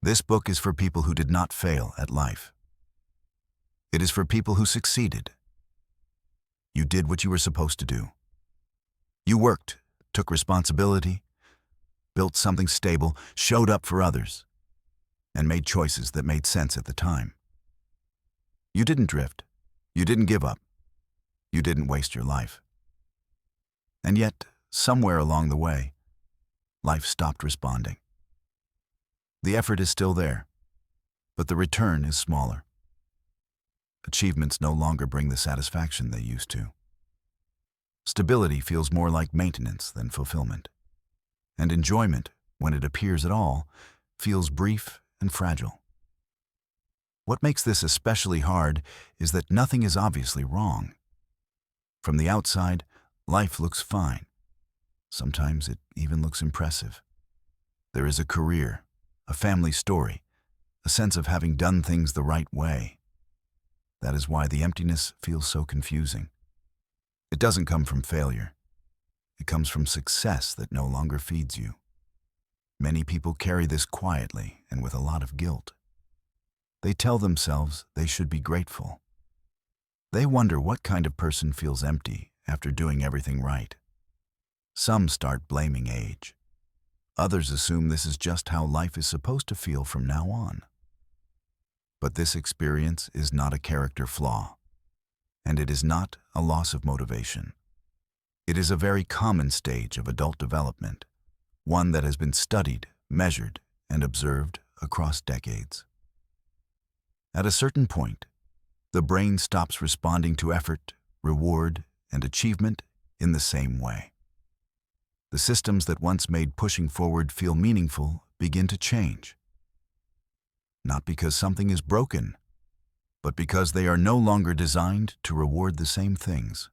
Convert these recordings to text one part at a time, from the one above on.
This book is for people who did not fail at life. It is for people who succeeded. You did what you were supposed to do. You worked, took responsibility, built something stable, showed up for others, and made choices that made sense at the time. You didn't drift. You didn't give up. You didn't waste your life. And yet, somewhere along the way, life stopped responding. The effort is still there, but the return is smaller. Achievements no longer bring the satisfaction they used to. Stability feels more like maintenance than fulfillment. And enjoyment, when it appears at all, feels brief and fragile. What makes this especially hard is that nothing is obviously wrong. From the outside, life looks fine. Sometimes it even looks impressive. There is a career, a family story, a sense of having done things the right way. That is why the emptiness feels so confusing. It doesn't come from failure. It comes from success that no longer feeds you. Many people carry this quietly and with a lot of guilt. They tell themselves they should be grateful. They wonder what kind of person feels empty after doing everything right. Some start blaming age. Others assume this is just how life is supposed to feel from now on. But this experience is not a character flaw, and it is not a loss of motivation. It is a very common stage of adult development, one that has been studied, measured, and observed across decades. At a certain point, the brain stops responding to effort, reward, and achievement in the same way. The systems that once made pushing forward feel meaningful begin to change. Not because something is broken, but because they are no longer designed to reward the same things.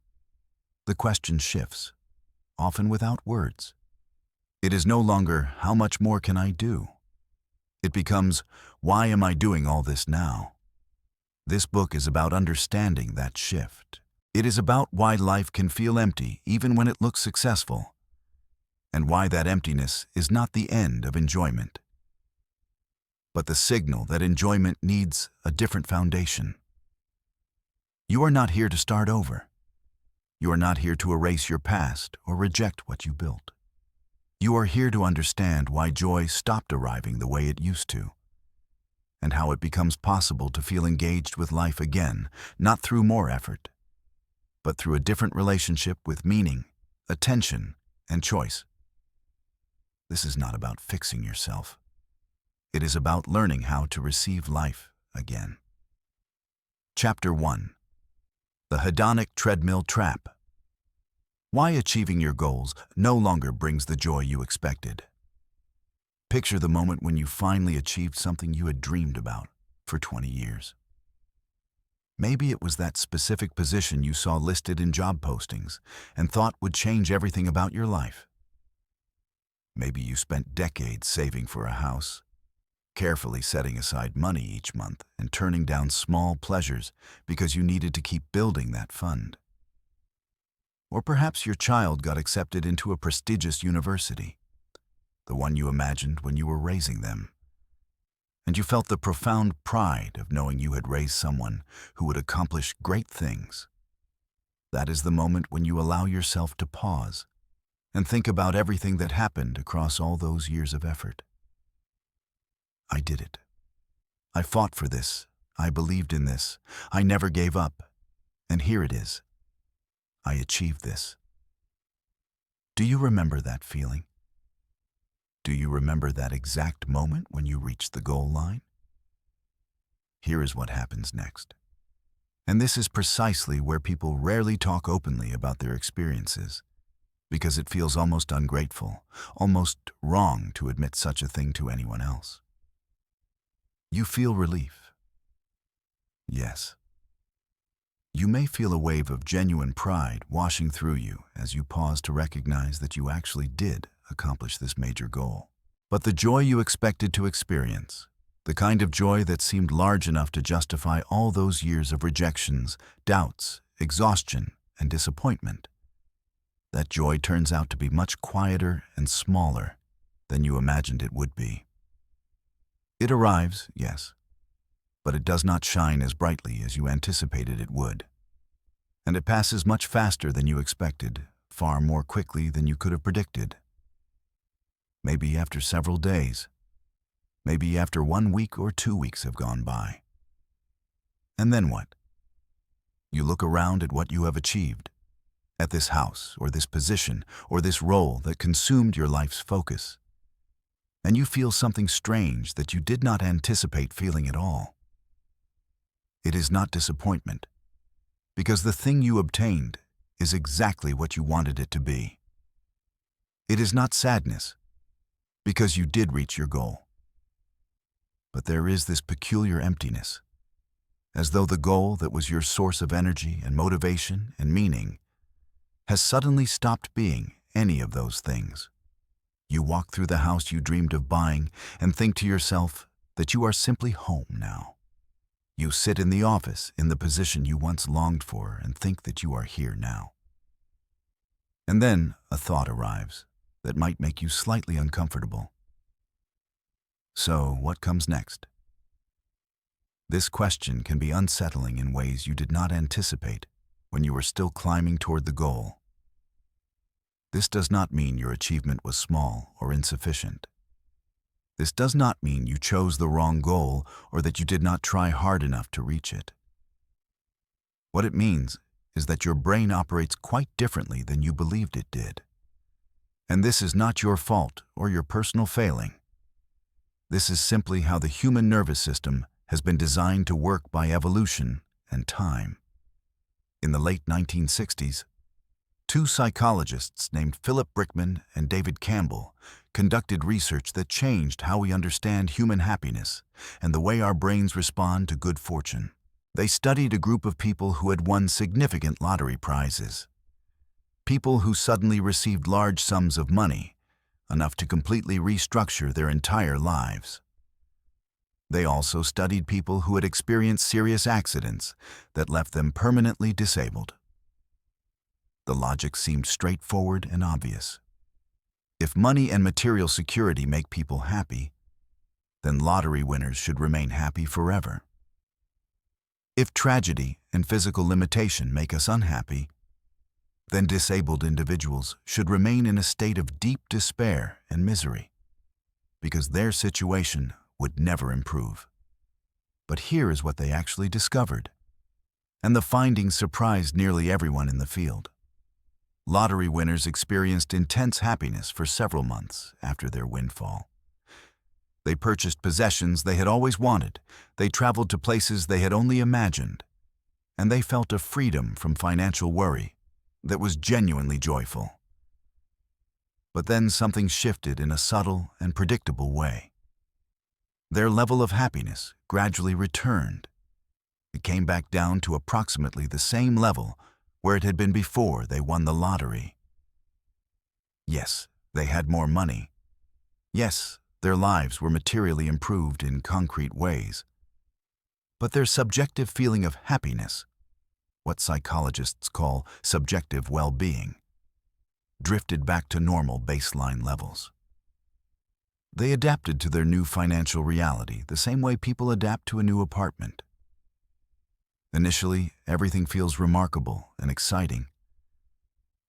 The question shifts, often without words. It is no longer, how much more can I do? It becomes, why am I doing all this now? This book is about understanding that shift. It is about why life can feel empty even when it looks successful, and why that emptiness is not the end of enjoyment, but the signal that enjoyment needs a different foundation. You are not here to start over. You are not here to erase your past or reject what you built. You are here to understand why joy stopped arriving the way it used to, and how it becomes possible to feel engaged with life again, not through more effort, but through a different relationship with meaning, attention, and choice. This is not about fixing yourself. It is about learning how to receive life again. Chapter 1. The Hedonic Treadmill Trap. Why achieving your goals no longer brings the joy you expected. Picture the moment when you finally achieved something you had dreamed about for 20 years. Maybe it was that specific position you saw listed in job postings and thought would change everything about your life. Maybe you spent decades saving for a house, carefully setting aside money each month and turning down small pleasures because you needed to keep building that fund. Or perhaps your child got accepted into a prestigious university, the one you imagined when you were raising them, and you felt the profound pride of knowing you had raised someone who would accomplish great things. That is the moment when you allow yourself to pause and think about everything that happened across all those years of effort. I did it. I fought for this. I believed in this. I never gave up. And here it is. I achieved this. Do you remember that feeling? Do you remember that exact moment when you reached the goal line? Here is what happens next. And this is precisely where people rarely talk openly about their experiences, because it feels almost ungrateful, almost wrong to admit such a thing to anyone else. You feel relief. Yes. You may feel a wave of genuine pride washing through you as you pause to recognize that you actually did accomplish this major goal. But the joy you expected to experience, the kind of joy that seemed large enough to justify all those years of rejections, doubts, exhaustion, and disappointment, that joy turns out to be much quieter and smaller than you imagined it would be. It arrives, yes, but it does not shine as brightly as you anticipated it would. And it passes much faster than you expected, far more quickly than you could have predicted. Maybe after several days, maybe after 1 week or 2 weeks have gone by. And then what? You look around at what you have achieved, at this house or this position or this role that consumed your life's focus, and you feel something strange that you did not anticipate feeling at all. It is not disappointment, because the thing you obtained is exactly what you wanted it to be. It is not sadness, because you did reach your goal. But there is this peculiar emptiness, as though the goal that was your source of energy and motivation and meaning has suddenly stopped being any of those things. You walk through the house you dreamed of buying and think to yourself that you are simply home now. You sit in the office in the position you once longed for and think that you are here now. And then a thought arrives that might make you slightly uncomfortable. So, what comes next? This question can be unsettling in ways you did not anticipate when you were still climbing toward the goal. This does not mean your achievement was small or insufficient. This does not mean you chose the wrong goal or that you did not try hard enough to reach it. What it means is that your brain operates quite differently than you believed it did. And this is not your fault or your personal failing. This is simply how the human nervous system has been designed to work by evolution and time. In the late 1960s, two psychologists named Philip Brickman and David Campbell conducted research that changed how we understand human happiness and the way our brains respond to good fortune. They studied a group of people who had won significant lottery prizes. People who suddenly received large sums of money, enough to completely restructure their entire lives. They also studied people who had experienced serious accidents that left them permanently disabled. The logic seemed straightforward and obvious. If money and material security make people happy, then lottery winners should remain happy forever. If tragedy and physical limitation make us unhappy, then disabled individuals should remain in a state of deep despair and misery, because their situation would never improve. But here is what they actually discovered, and the findings surprised nearly everyone in the field. Lottery winners experienced intense happiness for several months after their windfall. They purchased possessions they had always wanted, they traveled to places they had only imagined, and they felt a freedom from financial worry that was genuinely joyful. But then something shifted in a subtle and predictable way. Their level of happiness gradually returned. It came back down to approximately the same level where it had been before they won the lottery. Yes, they had more money. Yes, their lives were materially improved in concrete ways. But their subjective feeling of happiness, what psychologists call subjective well-being, drifted back to normal baseline levels. They adapted to their new financial reality the same way people adapt to a new apartment. Initially, everything feels remarkable and exciting,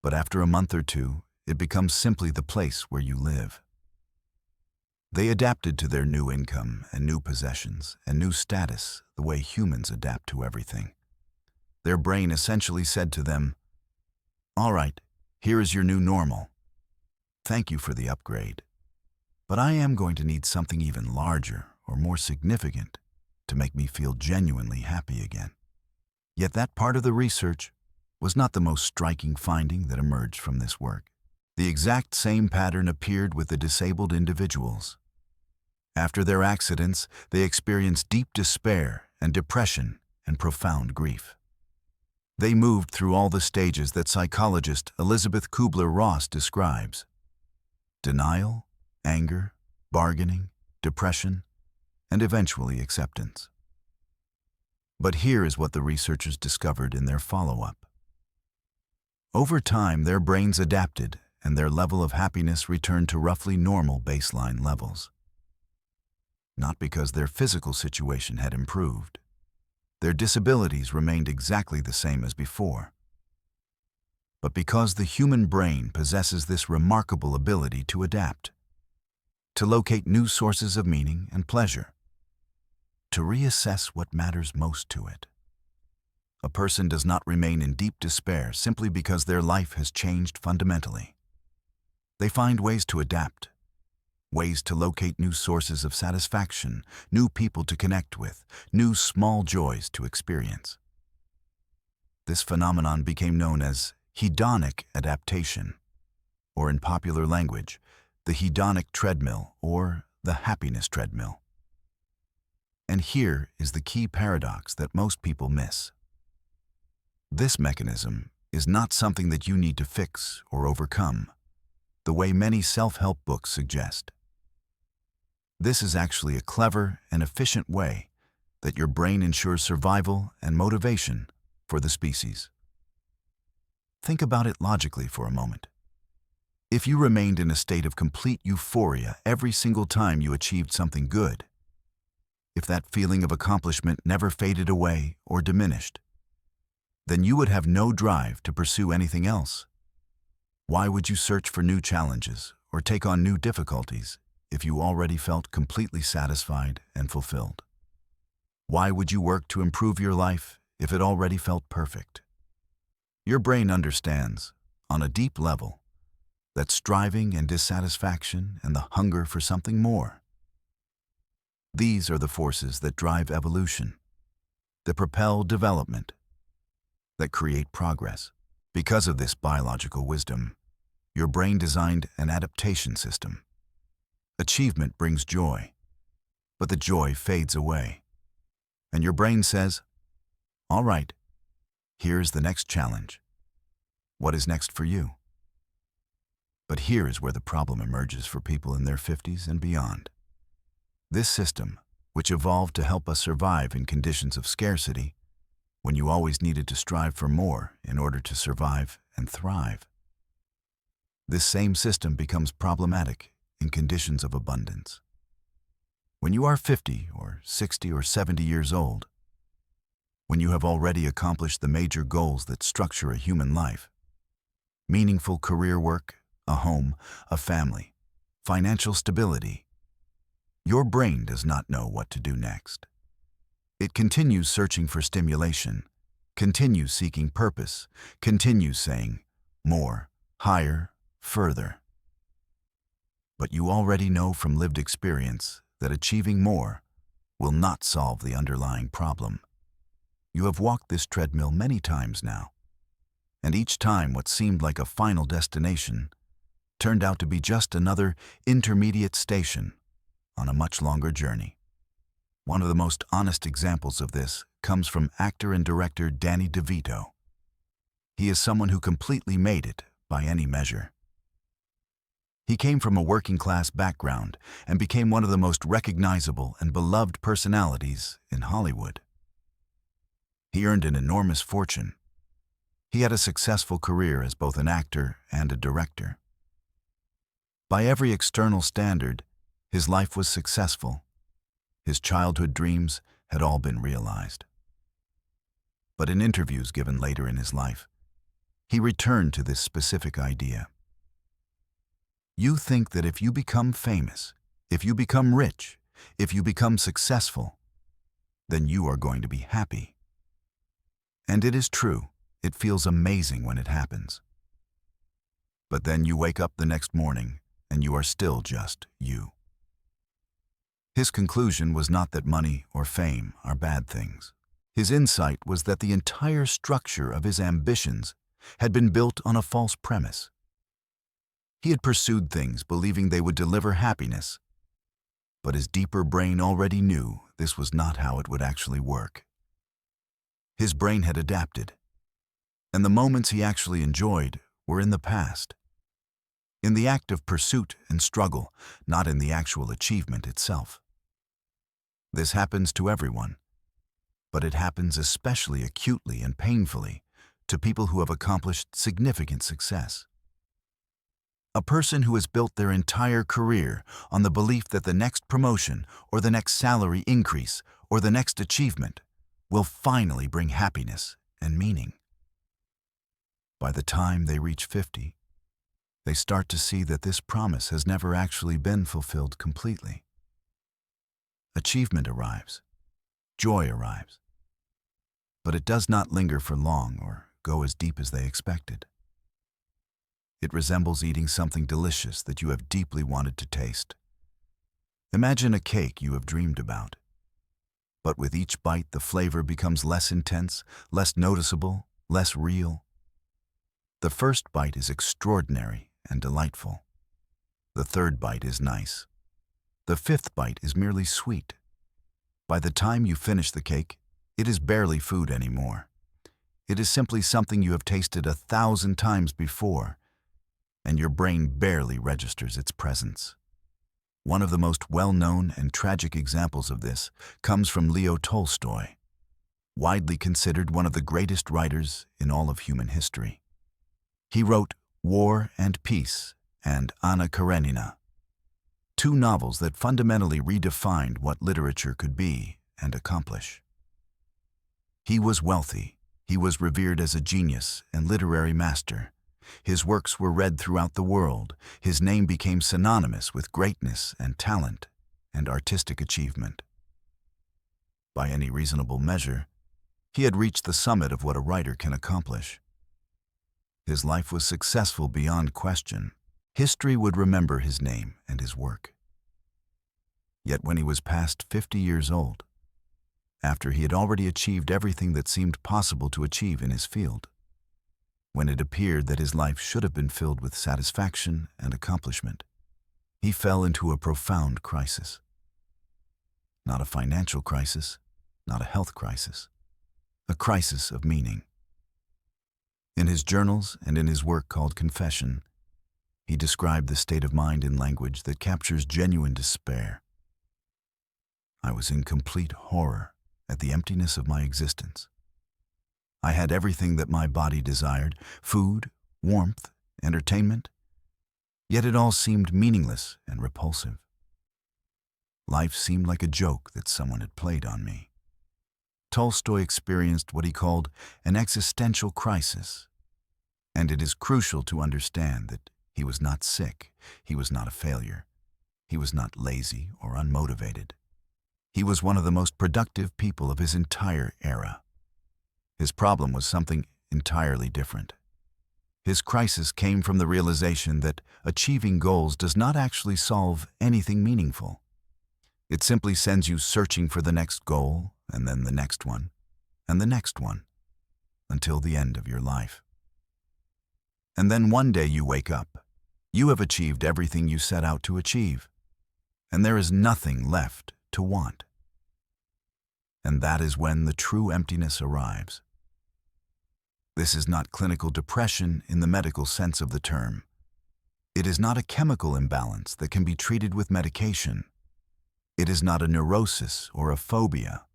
but after a month or two, it becomes simply the place where you live. They adapted to their new income and new possessions and new status the way humans adapt to everything. Their brain essentially said to them, "All right, here is your new normal. Thank you for the upgrade. But I am going to need something even larger or more significant to make me feel genuinely happy again." Yet that part of the research was not the most striking finding that emerged from this work. The exact same pattern appeared with the disabled individuals. After their accidents, they experienced deep despair and depression and profound grief. They moved through all the stages that psychologist Elizabeth Kubler-Ross describes: denial, anger, bargaining, depression, and eventually acceptance. But here is what the researchers discovered in their follow-up. Over time, their brains adapted and their level of happiness returned to roughly normal baseline levels. not because their physical situation had improved. Their disabilities remained exactly the same as before. But because the human brain possesses this remarkable ability to adapt, to locate new sources of meaning and pleasure, to reassess what matters most to it. A person does not remain in deep despair simply because their life has changed fundamentally. They find ways to adapt, ways to locate new sources of satisfaction, new people to connect with, new small joys to experience. This phenomenon became known as hedonic adaptation, or in popular language, the hedonic treadmill or the happiness treadmill. And here is the key paradox that most people miss. This mechanism is not something that you need to fix or overcome, the way many self-help books suggest. This is actually a clever and efficient way that your brain ensures survival and motivation for the species. Think about it logically for a moment. If you remained in a state of complete euphoria every single time you achieved something good, if that feeling of accomplishment never faded away or diminished, then you would have no drive to pursue anything else. Why would you search for new challenges or take on new difficulties if you already felt completely satisfied and fulfilled? Why would you work to improve your life if it already felt perfect? Your brain understands, on a deep level, that striving and dissatisfaction and the hunger for something more. These are the forces that drive evolution, that propel development, that create progress. Because of this biological wisdom, your brain designed an adaptation system. Achievement brings joy, but the joy fades away. And your brain says, "All right, here's the next challenge. What is next for you?" But here is where the problem emerges for people in their 50s and beyond. This system, which evolved to help us survive in conditions of scarcity, when you always needed to strive for more in order to survive and thrive. This same system becomes problematic in conditions of abundance. When you are 50 or 60 or 70 years old, when you have already accomplished the major goals that structure a human life, meaningful career work, a home, a family, financial stability, your brain does not know what to do next. It continues searching for stimulation, continues seeking purpose, continues saying, more, higher, further. But you already know from lived experience that achieving more will not solve the underlying problem. You have walked this treadmill many times now, and each time what seemed like a final destination turned out to be just another intermediate station on a much longer journey. One of the most honest examples of this comes from actor and director Danny DeVito. He is someone who completely made it by any measure. He came from a working-class background and became one of the most recognizable and beloved personalities in Hollywood. He earned an enormous fortune. He had a successful career as both an actor and a director. By every external standard, his life was successful. His childhood dreams had all been realized. But in interviews given later in his life, he returned to this specific idea. You think that if you become famous, if you become rich, if you become successful, then you are going to be happy. And it is true, it feels amazing when it happens. But then you wake up the next morning and you are still just you. His conclusion was not that money or fame are bad things. His insight was that the entire structure of his ambitions had been built on a false premise. He had pursued things believing they would deliver happiness, but his deeper brain already knew this was not how it would actually work. His brain had adapted, and the moments he actually enjoyed were in the past, in the act of pursuit and struggle, not in the actual achievement itself. This happens to everyone, but it happens especially acutely and painfully to people who have accomplished significant success. A person who has built their entire career on the belief that the next promotion or the next salary increase or the next achievement will finally bring happiness and meaning. By the time they reach 50, they start to see that this promise has never actually been fulfilled completely. Achievement arrives, joy arrives, but it does not linger for long or go as deep as they expected. It resembles eating something delicious that you have deeply wanted to taste. Imagine a cake you have dreamed about. But with each bite, the flavor becomes less intense, less noticeable, less real. The first bite is extraordinary and delightful. The third bite is nice. The fifth bite is merely sweet. By the time you finish the cake, it is barely food anymore. It is simply something you have tasted 1,000 times before, and your brain barely registers its presence. One of the most well-known and tragic examples of this comes from Leo Tolstoy, widely considered one of the greatest writers in all of human history. He wrote War and Peace and Anna Karenina, two novels that fundamentally redefined what literature could be and accomplish. He was wealthy, he was revered as a genius and literary master. His works were read throughout the world. His name became synonymous with greatness and talent and artistic achievement. By any reasonable measure, he had reached the summit of what a writer can accomplish. His life was successful beyond question. History would remember his name and his work. Yet when he was past 50 years old, after he had already achieved everything that seemed possible to achieve in his field, when it appeared that his life should have been filled with satisfaction and accomplishment, he fell into a profound crisis. Not a financial crisis, not a health crisis, a crisis of meaning. In his journals and in his work called Confession, he described the state of mind in language that captures genuine despair. I was in complete horror at the emptiness of my existence. I had everything that my body desired, food, warmth, entertainment, yet it all seemed meaningless and repulsive. Life seemed like a joke that someone had played on me. Tolstoy experienced what he called an existential crisis, and it is crucial to understand that he was not sick, he was not a failure, he was not lazy or unmotivated. He was one of the most productive people of his entire era. His problem was something entirely different. His crisis came from the realization that achieving goals does not actually solve anything meaningful. It simply sends you searching for the next goal, and then the next one, and the next one, until the end of your life. And then one day you wake up. You have achieved everything you set out to achieve, and there is nothing left to want. And that is when the true emptiness arrives. This is not clinical depression in the medical sense of the term. It is not a chemical imbalance that can be treated with medication. It is not a neurosis or a phobia.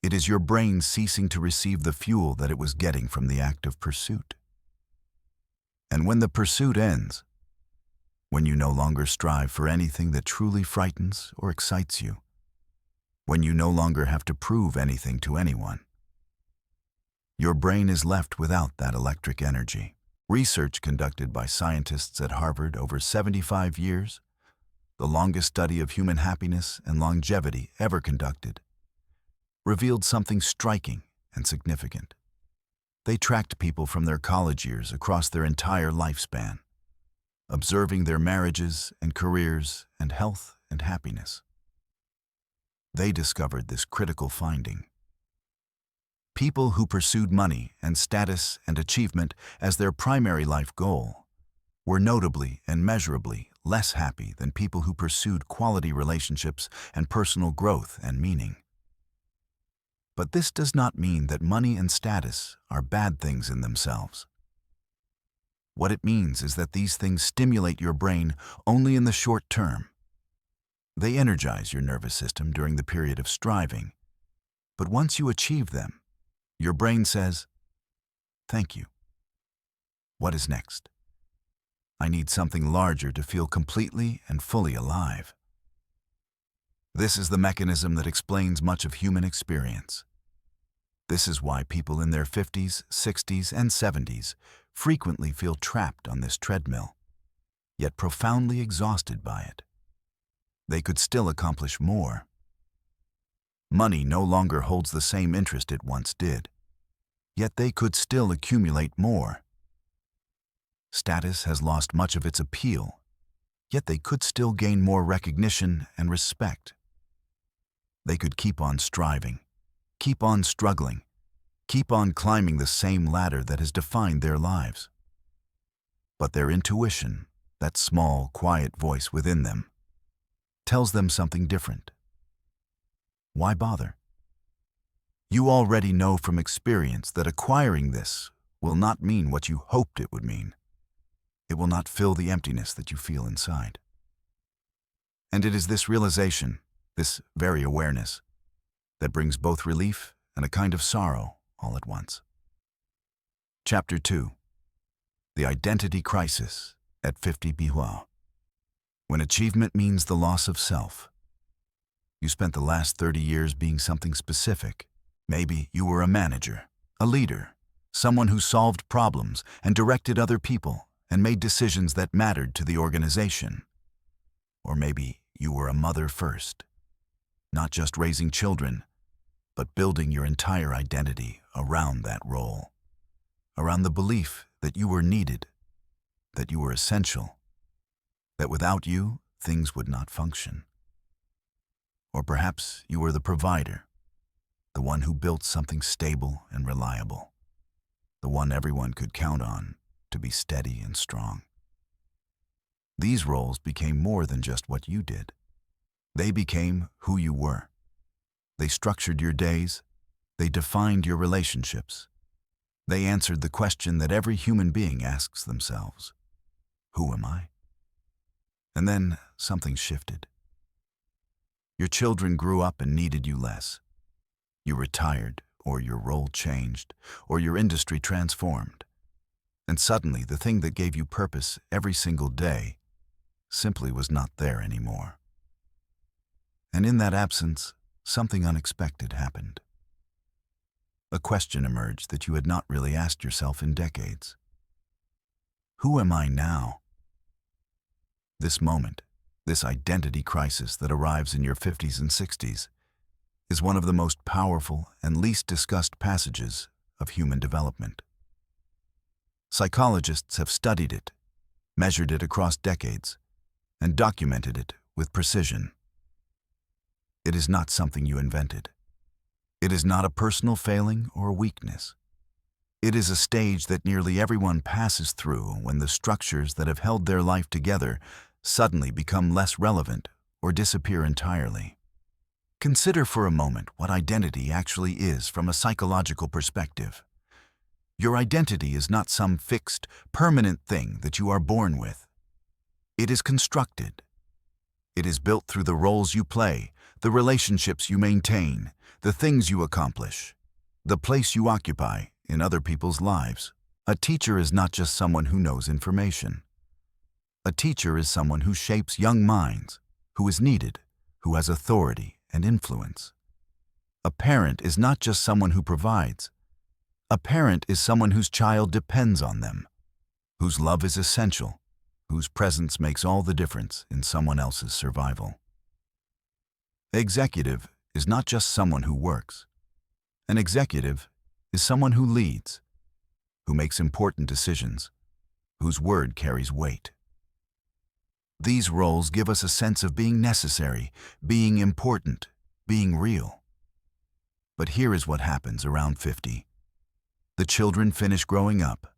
It is your brain ceasing to receive the fuel that it was getting from the act of pursuit. And when the pursuit ends, when you no longer strive for anything that truly frightens or excites you, when you no longer have to prove anything to anyone, your brain is left without that electric energy. Research conducted by scientists at Harvard over 75 years, the longest study of human happiness and longevity ever conducted, revealed something striking and significant. They tracked people from their college years across their entire lifespan, observing their marriages and careers and health and happiness. They discovered this critical finding. People who pursued money and status and achievement as their primary life goal were notably and measurably less happy than people who pursued quality relationships and personal growth and meaning. But this does not mean that money and status are bad things in themselves. What it means is that these things stimulate your brain only in the short term. They energize your nervous system during the period of striving, but once you achieve them, your brain says, "Thank you. What is next?" I need something larger to feel completely and fully alive. This is the mechanism that explains much of human experience. This is why people in their 50s, 60s, and 70s frequently feel trapped on this treadmill, yet profoundly exhausted by it. They could still accomplish more. Money no longer holds the same interest it once did, yet they could still accumulate more. Status has lost much of its appeal, yet they could still gain more recognition and respect. They could keep on striving, keep on struggling, keep on climbing the same ladder that has defined their lives. But their intuition, that small, quiet voice within them, tells them something different. Why bother? You already know from experience that acquiring this will not mean what you hoped it would mean. It will not fill the emptiness that you feel inside. And it is this realization, this very awareness, that brings both relief and a kind of sorrow all at once. Chapter 2. The Identity Crisis at 50 Bihuao. When achievement means the loss of self. You spent the last 30 years being something specific. Maybe you were a manager, a leader, someone who solved problems and directed other people and made decisions that mattered to the organization. Or maybe you were a mother first, not just raising children, but building your entire identity around that role, around the belief that you were needed, that you were essential, that without you, things would not function. Or perhaps you were the provider, the one who built something stable and reliable, the one everyone could count on to be steady and strong. These roles became more than just what you did. They became who you were. They structured your days. They defined your relationships. They answered the question that every human being asks themselves: who am I? And then something shifted. Your children grew up and needed you less. You retired, or your role changed, or your industry transformed. And suddenly the thing that gave you purpose every single day simply was not there anymore. And in that absence, something unexpected happened. A question emerged that you had not really asked yourself in decades. Who am I now? This moment, this identity crisis that arrives in your 50s and 60s, is one of the most powerful and least discussed passages of human development. Psychologists have studied it, measured it across decades, and documented it with precision. It is not something you invented. It is not a personal failing or weakness. It is a stage that nearly everyone passes through when the structures that have held their life together suddenly become less relevant or disappear entirely. Consider for a moment what identity actually is from a psychological perspective. Your identity is not some fixed, permanent thing that you are born with. It is constructed. It is built through the roles you play, the relationships you maintain, the things you accomplish, the place you occupy in other people's lives. A teacher is not just someone who knows information. A teacher is someone who shapes young minds, who is needed, who has authority and influence. A parent is not just someone who provides. A parent is someone whose child depends on them, whose love is essential, whose presence makes all the difference in someone else's survival. Executive is not just someone who works. An executive is someone who leads, who makes important decisions, whose word carries weight. These roles give us a sense of being necessary, being important, being real. But here is what happens around 50. The children finish growing up.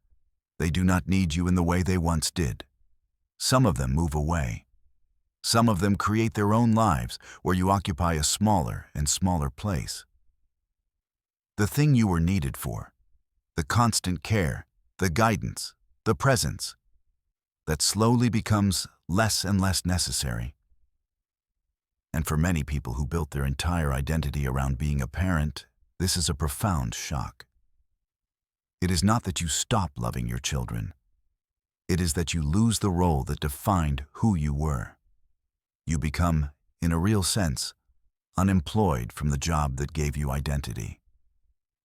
They do not need you in the way they once did. Some of them move away. Some of them create their own lives where you occupy a smaller and smaller place. The thing you were needed for, the constant care, the guidance, the presence, that slowly becomes less and less necessary. And for many people who built their entire identity around being a parent, this is a profound shock. It is not that you stop loving your children. It is that you lose the role that defined who you were. You become, in a real sense, unemployed from the job that gave you identity.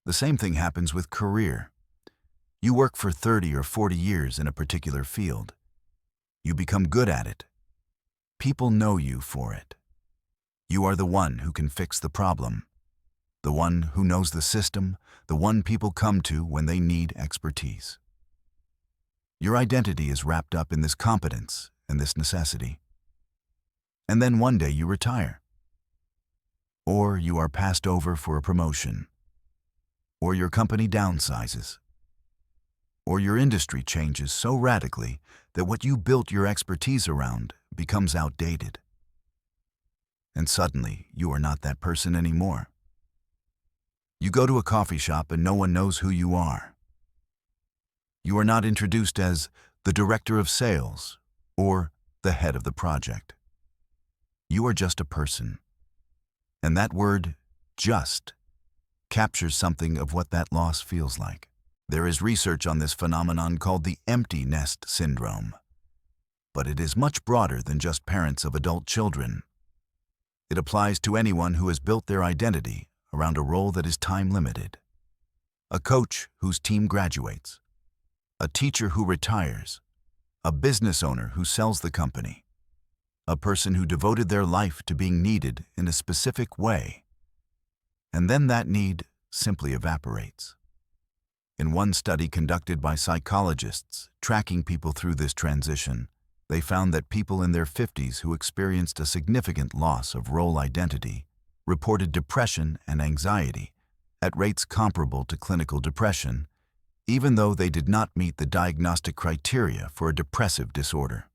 The same thing happens with career. You work for 30 or 40 years in a particular field. You become good at it. People know you for it. You are the one who can fix the problem, the one who knows the system, the one people come to when they need expertise. Your identity is wrapped up in this competence and this necessity. And then one day you retire. Or you are passed over for a promotion. Or your company downsizes. Or your industry changes so radically that what you built your expertise around becomes outdated. And suddenly, you are not that person anymore. You go to a coffee shop and no one knows who you are. You are not introduced as the director of sales or the head of the project. You are just a person. And that word, just, captures something of what that loss feels like. There is research on this phenomenon called the empty nest syndrome. But it is much broader than just parents of adult children. It applies to anyone who has built their identity around a role that is time-limited. A coach whose team graduates. A teacher who retires. A business owner who sells the company. A person who devoted their life to being needed in a specific way. And then that need simply evaporates. In one study conducted by psychologists tracking people through this transition, they found that people in their 50s who experienced a significant loss of role identity reported depression and anxiety at rates comparable to clinical depression, even though they did not meet the diagnostic criteria for a depressive disorder.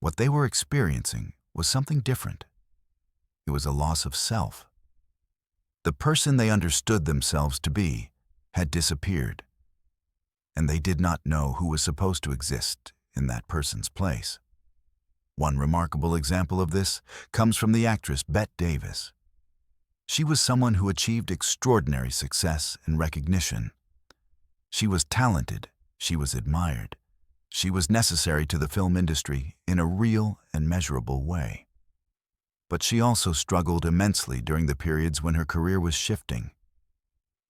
What they were experiencing was something different. It was a loss of self. The person they understood themselves to be had disappeared, and they did not know who was supposed to exist in that person's place. One remarkable example of this comes from the actress Bette Davis. She was someone who achieved extraordinary success and recognition. She was talented, she was admired, she was necessary to the film industry in a real and measurable way. But she also struggled immensely during the periods when her career was shifting,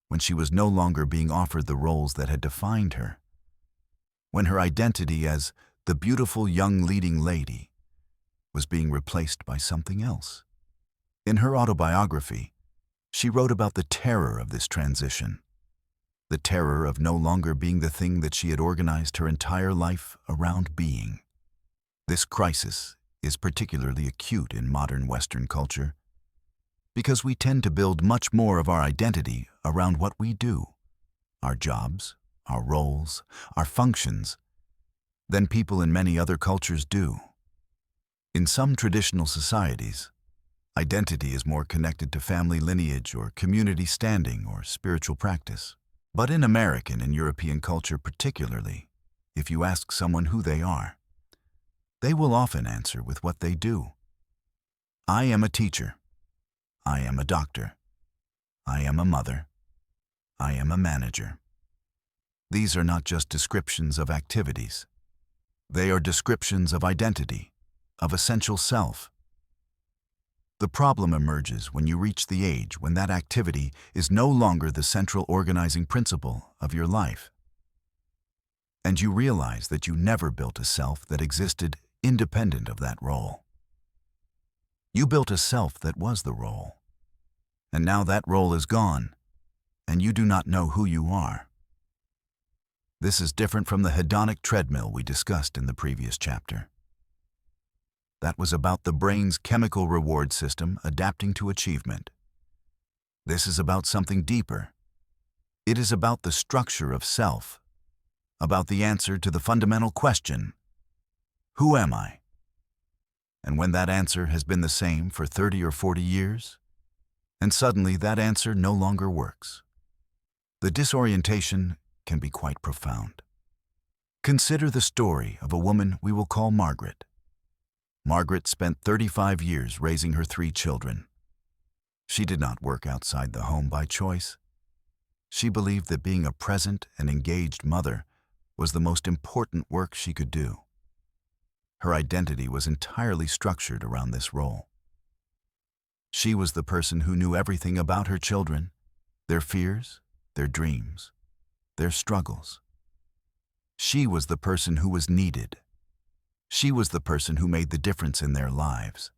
when she was no longer being offered the roles that had defined her, when her identity as the beautiful young leading lady was being replaced by something else. In her autobiography, she wrote about the terror of this transition, the terror of no longer being the thing that she had organized her entire life around being. This crisis is particularly acute in modern Western culture because we tend to build much more of our identity around what we do, our jobs, our roles, our functions, than people in many other cultures do. In some traditional societies, identity is more connected to family lineage or community standing or spiritual practice. But in American and European culture particularly, if you ask someone who they are, they will often answer with what they do. I am a teacher. I am a doctor. I am a mother. I am a manager. These are not just descriptions of activities. They are descriptions of identity, of essential self. The problem emerges when you reach the age when that activity is no longer the central organizing principle of your life. And you realize that you never built a self that existed independent of that role. You built a self that was the role. And now that role is gone, and you do not know who you are. This is different from the hedonic treadmill we discussed in the previous chapter. That was about the brain's chemical reward system adapting to achievement. This is about something deeper. It is about the structure of self, about the answer to the fundamental question, who am I? And when that answer has been the same for 30 or 40 years, and suddenly that answer no longer works, the disorientation can be quite profound. Consider the story of a woman we will call Margaret. Margaret spent 35 years raising her 3 children. She did not work outside the home by choice. She believed that being a present and engaged mother was the most important work she could do. Her identity was entirely structured around this role. She was the person who knew everything about her children, their fears, their dreams, their struggles. She was the person who was needed. She was the person who made the difference in their lives.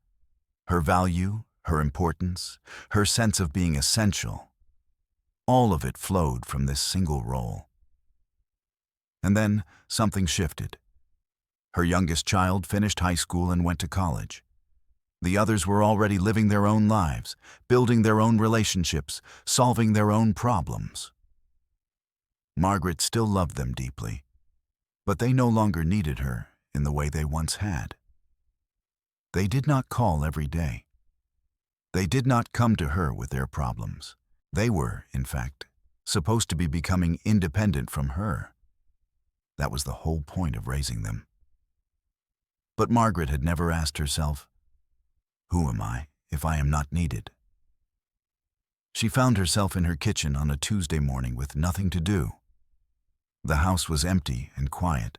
Her value, her importance, her sense of being essential, all of it flowed from this single role. And then something shifted. Her youngest child finished high school and went to college. The others were already living their own lives, building their own relationships, solving their own problems. Margaret still loved them deeply, but they no longer needed her in the way they once had. They did not call every day. They did not come to her with their problems. They were, in fact, supposed to be becoming independent from her. That was the whole point of raising them. But Margaret had never asked herself, "Who am I if I am not needed?" She found herself in her kitchen on a Tuesday morning with nothing to do. The house was empty and quiet.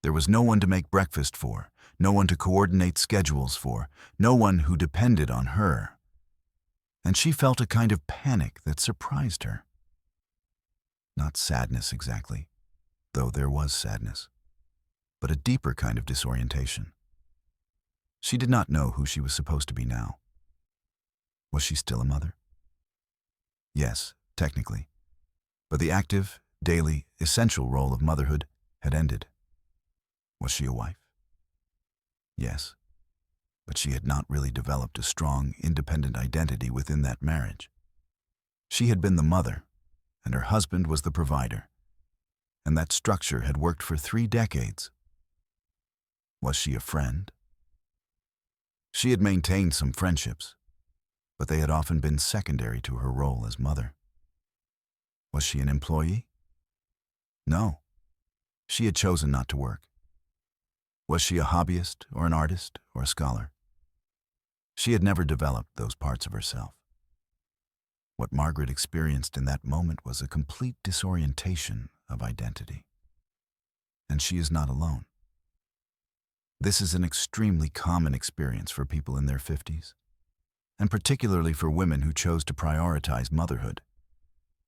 There was no one to make breakfast for, no one to coordinate schedules for, no one who depended on her. And she felt a kind of panic that surprised her. Not sadness exactly, though there was sadness, but a deeper kind of disorientation. She did not know who she was supposed to be now. Was she still a mother? Yes, technically, but the active, daily, essential role of motherhood had ended. Was she a wife? Yes, but she had not really developed a strong, independent identity within that marriage. She had been the mother, and her husband was the provider, and that structure had worked for 3 decades. Was she a friend? She had maintained some friendships, but they had often been secondary to her role as mother. Was she an employee? No, she had chosen not to work. Was she a hobbyist or an artist or a scholar? She had never developed those parts of herself. What Margaret experienced in that moment was a complete disorientation of identity. And she is not alone. This is an extremely common experience for people in their 50s, and particularly for women who chose to prioritize motherhood.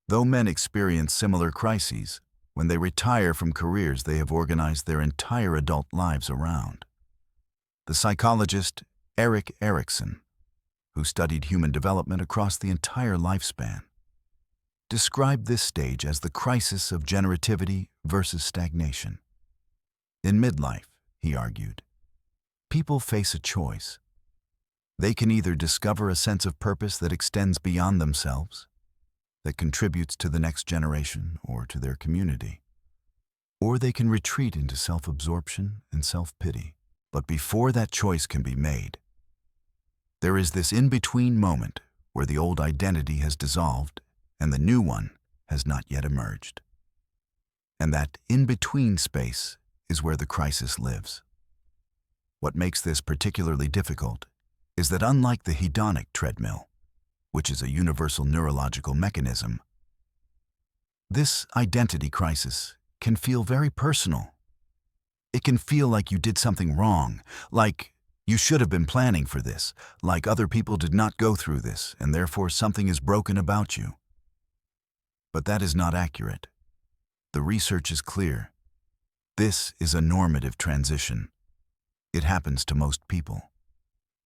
Though men experience similar crises when they retire from careers they have organized their entire adult lives around. The psychologist Erik Erikson, who studied human development across the entire lifespan, described this stage as the crisis of generativity versus stagnation. In midlife, he argued, people face a choice. They can either discover a sense of purpose that extends beyond themselves, that contributes to the next generation or to their community, or they can retreat into self-absorption and self-pity. But before that choice can be made, there is this in-between moment where the old identity has dissolved and the new one has not yet emerged. And that in-between space is where the crisis lives. What makes this particularly difficult is that unlike the hedonic treadmill, which is a universal neurological mechanism, this identity crisis can feel very personal. It can feel like you did something wrong, like you should have been planning for this, like other people did not go through this, and therefore something is broken about you. But that is not accurate. The research is clear. This is a normative transition. It happens to most people.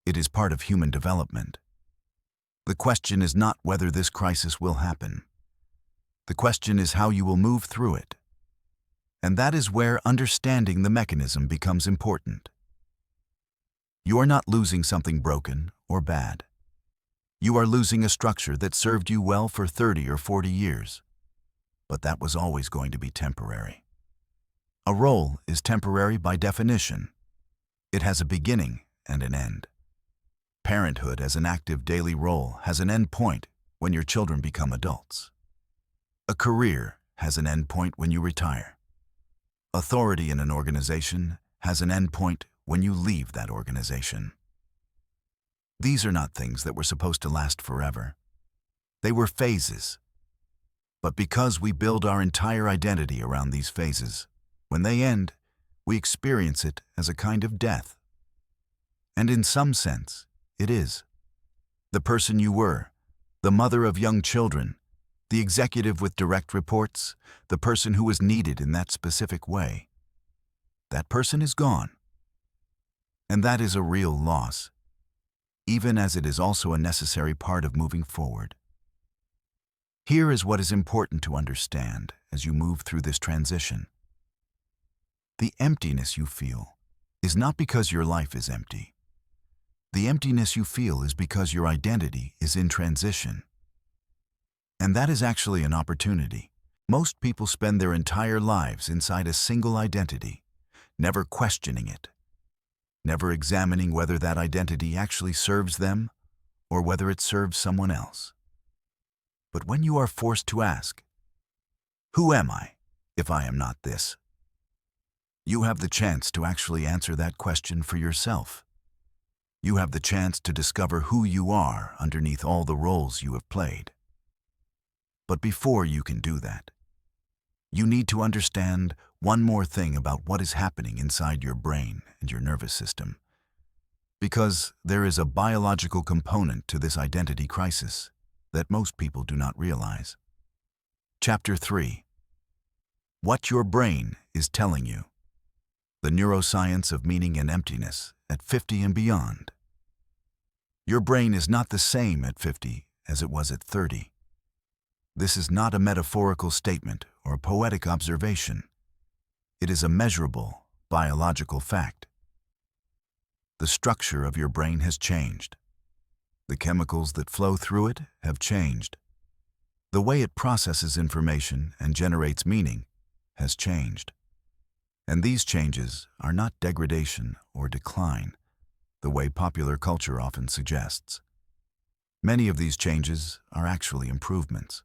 It is part of human development. The question is not whether this crisis will happen. The question is how you will move through it. And that is where understanding the mechanism becomes important. You are not losing something broken or bad. You are losing a structure that served you well for 30 or 40 years. But that was always going to be temporary. A role is temporary by definition. It has a beginning and an end. Parenthood as an active daily role has an end point when your children become adults. A career has an end point when you retire. Authority in an organization has an end point when you leave that organization. These are not things that were supposed to last forever. They were phases. But because we build our entire identity around these phases, when they end, we experience it as a kind of death. And in some sense, it is. The person you were, the mother of young children, the executive with direct reports, the person who was needed in that specific way. That person is gone. And that is a real loss, even as it is also a necessary part of moving forward. Here is what is important to understand as you move through this transition. The emptiness you feel is not because your life is empty. The emptiness you feel is because your identity is in transition. And that is actually an opportunity. Most people spend their entire lives inside a single identity, never questioning it, never examining whether that identity actually serves them or whether it serves someone else. But when you are forced to ask, "Who am I if I am not this?" you have the chance to actually answer that question for yourself. You have the chance to discover who you are underneath all the roles you have played. But before you can do that, you need to understand one more thing about what is happening inside your brain and your nervous system. Because there is a biological component to this identity crisis that most people do not realize. Chapter 3. What your brain is telling you. The neuroscience of meaning and emptiness at 50 and beyond. Your brain is not the same at 50 as it was at 30. This is not a metaphorical statement or a poetic observation. It is a measurable, biological fact. The structure of your brain has changed. The chemicals that flow through it have changed. The way it processes information and generates meaning has changed. And these changes are not degradation or decline, the way popular culture often suggests. Many of these changes are actually improvements.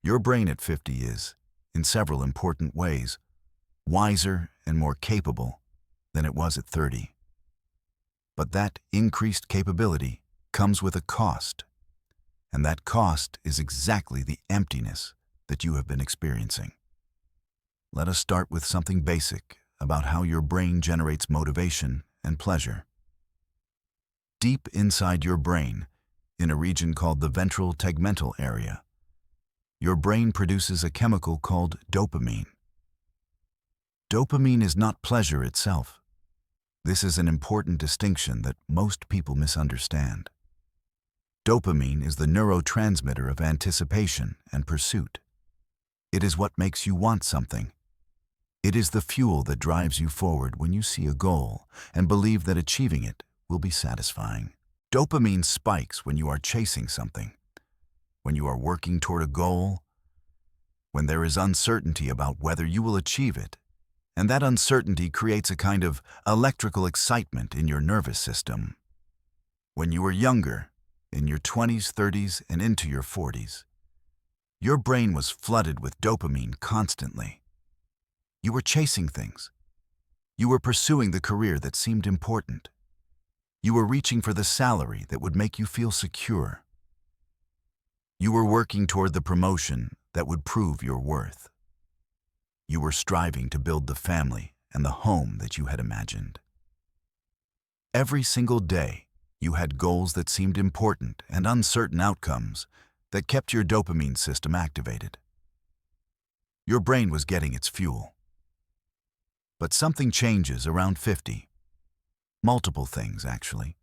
Your brain at 50 is, in several important ways, wiser and more capable than it was at 30. But that increased capability comes with a cost, and that cost is exactly the emptiness that you have been experiencing. Let us start with something basic about how your brain generates motivation and pleasure. Deep inside your brain, in a region called the ventral tegmental area, your brain produces a chemical called dopamine. Dopamine is not pleasure itself. This is an important distinction that most people misunderstand. Dopamine is the neurotransmitter of anticipation and pursuit. It is what makes you want something. It is the fuel that drives you forward when you see a goal and believe that achieving it will be satisfying. Dopamine spikes when you are chasing something, when you are working toward a goal, when there is uncertainty about whether you will achieve it, and that uncertainty creates a kind of electrical excitement in your nervous system. When you were younger, in your 20s, 30s, and into your 40s, your brain was flooded with dopamine constantly. You were chasing things. You were pursuing the career that seemed important. You were reaching for the salary that would make you feel secure. You were working toward the promotion that would prove your worth. You were striving to build the family and the home that you had imagined. Every single day, you had goals that seemed important and uncertain outcomes that kept your dopamine system activated. Your brain was getting its fuel. But something changes around 50. Multiple things, actually.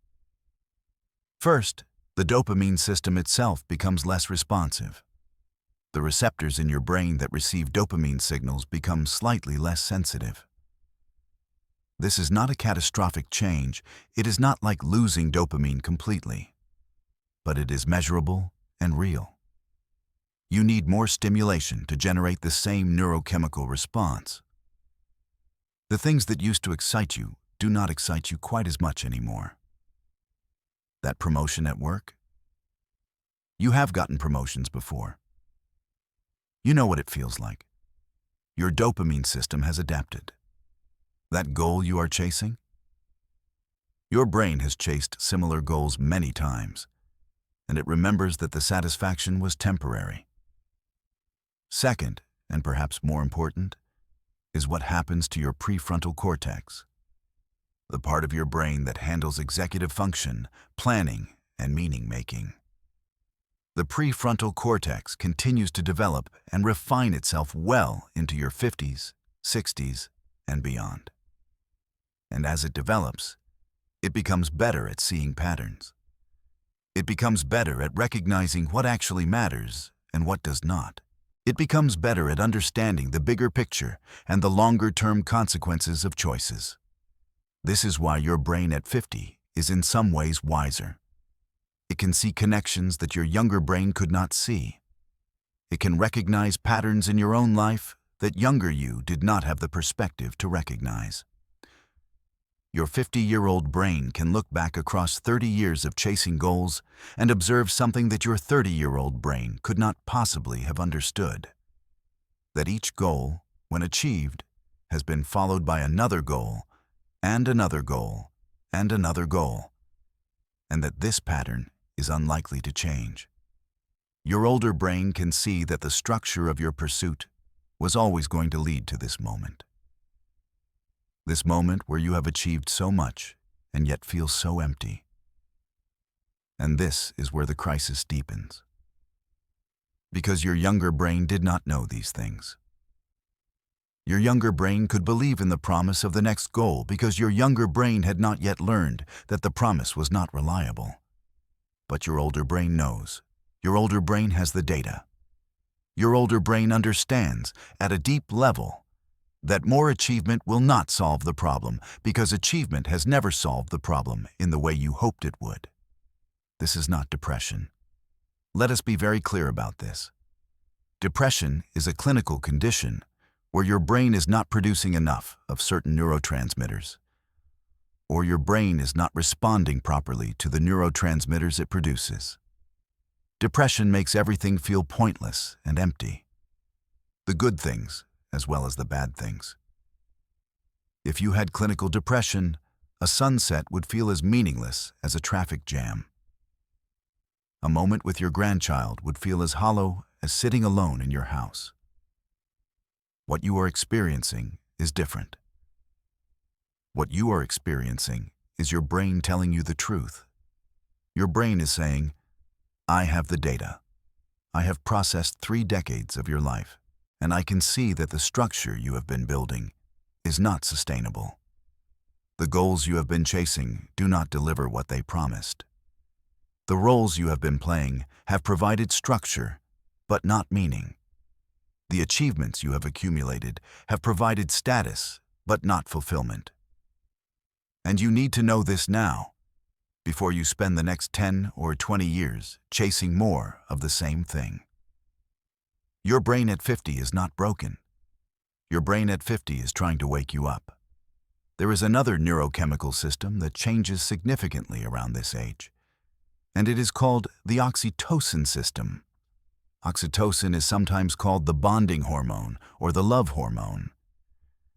First, the dopamine system itself becomes less responsive. The receptors in your brain that receive dopamine signals become slightly less sensitive. This is not a catastrophic change. It is not like losing dopamine completely. But it is measurable and real. You need more stimulation to generate the same neurochemical response. The things that used to excite you do not excite you quite as much anymore. That promotion at work? You have gotten promotions before. You know what it feels like. Your dopamine system has adapted. That goal you are chasing? Your brain has chased similar goals many times, and it remembers that the satisfaction was temporary. Second, and perhaps more important, is what happens to your prefrontal cortex, the part of your brain that handles executive function, planning, and meaning-making. The prefrontal cortex continues to develop and refine itself well into your 50s, 60s, and beyond. And as it develops, it becomes better at seeing patterns. It becomes better at recognizing what actually matters and what does not. It becomes better at understanding the bigger picture and the longer-term consequences of choices. This is why your brain at 50 is in some ways wiser. It can see connections that your younger brain could not see. It can recognize patterns in your own life that younger you did not have the perspective to recognize. Your 50-year-old brain can look back across 30 years of chasing goals and observe something that your 30-year-old brain could not possibly have understood. That each goal, when achieved, has been followed by another goal, and another goal, and another goal, and that this pattern is unlikely to change. Your older brain can see that the structure of your pursuit was always going to lead to this moment. This moment where you have achieved so much and yet feel so empty. And this is where the crisis deepens. Because your younger brain did not know these things. Your younger brain could believe in the promise of the next goal because your younger brain had not yet learned that the promise was not reliable. But your older brain knows. Your older brain has the data. Your older brain understands, at a deep level, that more achievement will not solve the problem because achievement has never solved the problem in the way you hoped it would. This is not depression. Let us be very clear about this. Depression is a clinical condition where your brain is not producing enough of certain neurotransmitters, or your brain is not responding properly to the neurotransmitters it produces. Depression makes everything feel pointless and empty. The good things, as well as the bad things. If you had clinical depression, a sunset would feel as meaningless as a traffic jam. A moment with your grandchild would feel as hollow as sitting alone in your house. What you are experiencing is different. What you are experiencing is your brain telling you the truth. Your brain is saying, I have the data. I have processed 3 decades of your life, and I can see that the structure you have been building is not sustainable. The goals you have been chasing do not deliver what they promised. The roles you have been playing have provided structure, but not meaning. The achievements you have accumulated have provided status, but not fulfillment. And you need to know this now, before you spend the next 10 or 20 years chasing more of the same thing. Your brain at 50 is not broken. Your brain at 50 is trying to wake you up. There is another neurochemical system that changes significantly around this age, and it is called the oxytocin system. Oxytocin is sometimes called the bonding hormone or the love hormone,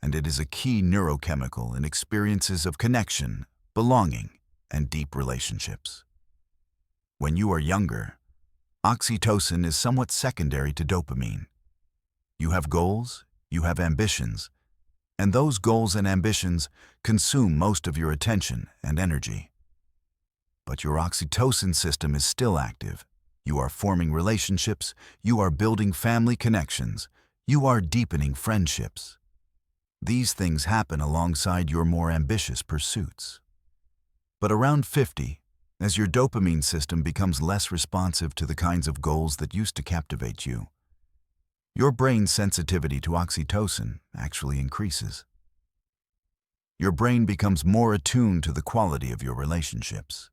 and it is a key neurochemical in experiences of connection, belonging, and deep relationships. When you are younger, oxytocin is somewhat secondary to dopamine. You have goals, you have ambitions, and those goals and ambitions consume most of your attention and energy. But your oxytocin system is still active. You are forming relationships, you are building family connections, you are deepening friendships. These things happen alongside your more ambitious pursuits. But around 50, as your dopamine system becomes less responsive to the kinds of goals that used to captivate you, your brain's sensitivity to oxytocin actually increases. Your brain becomes more attuned to the quality of your relationships.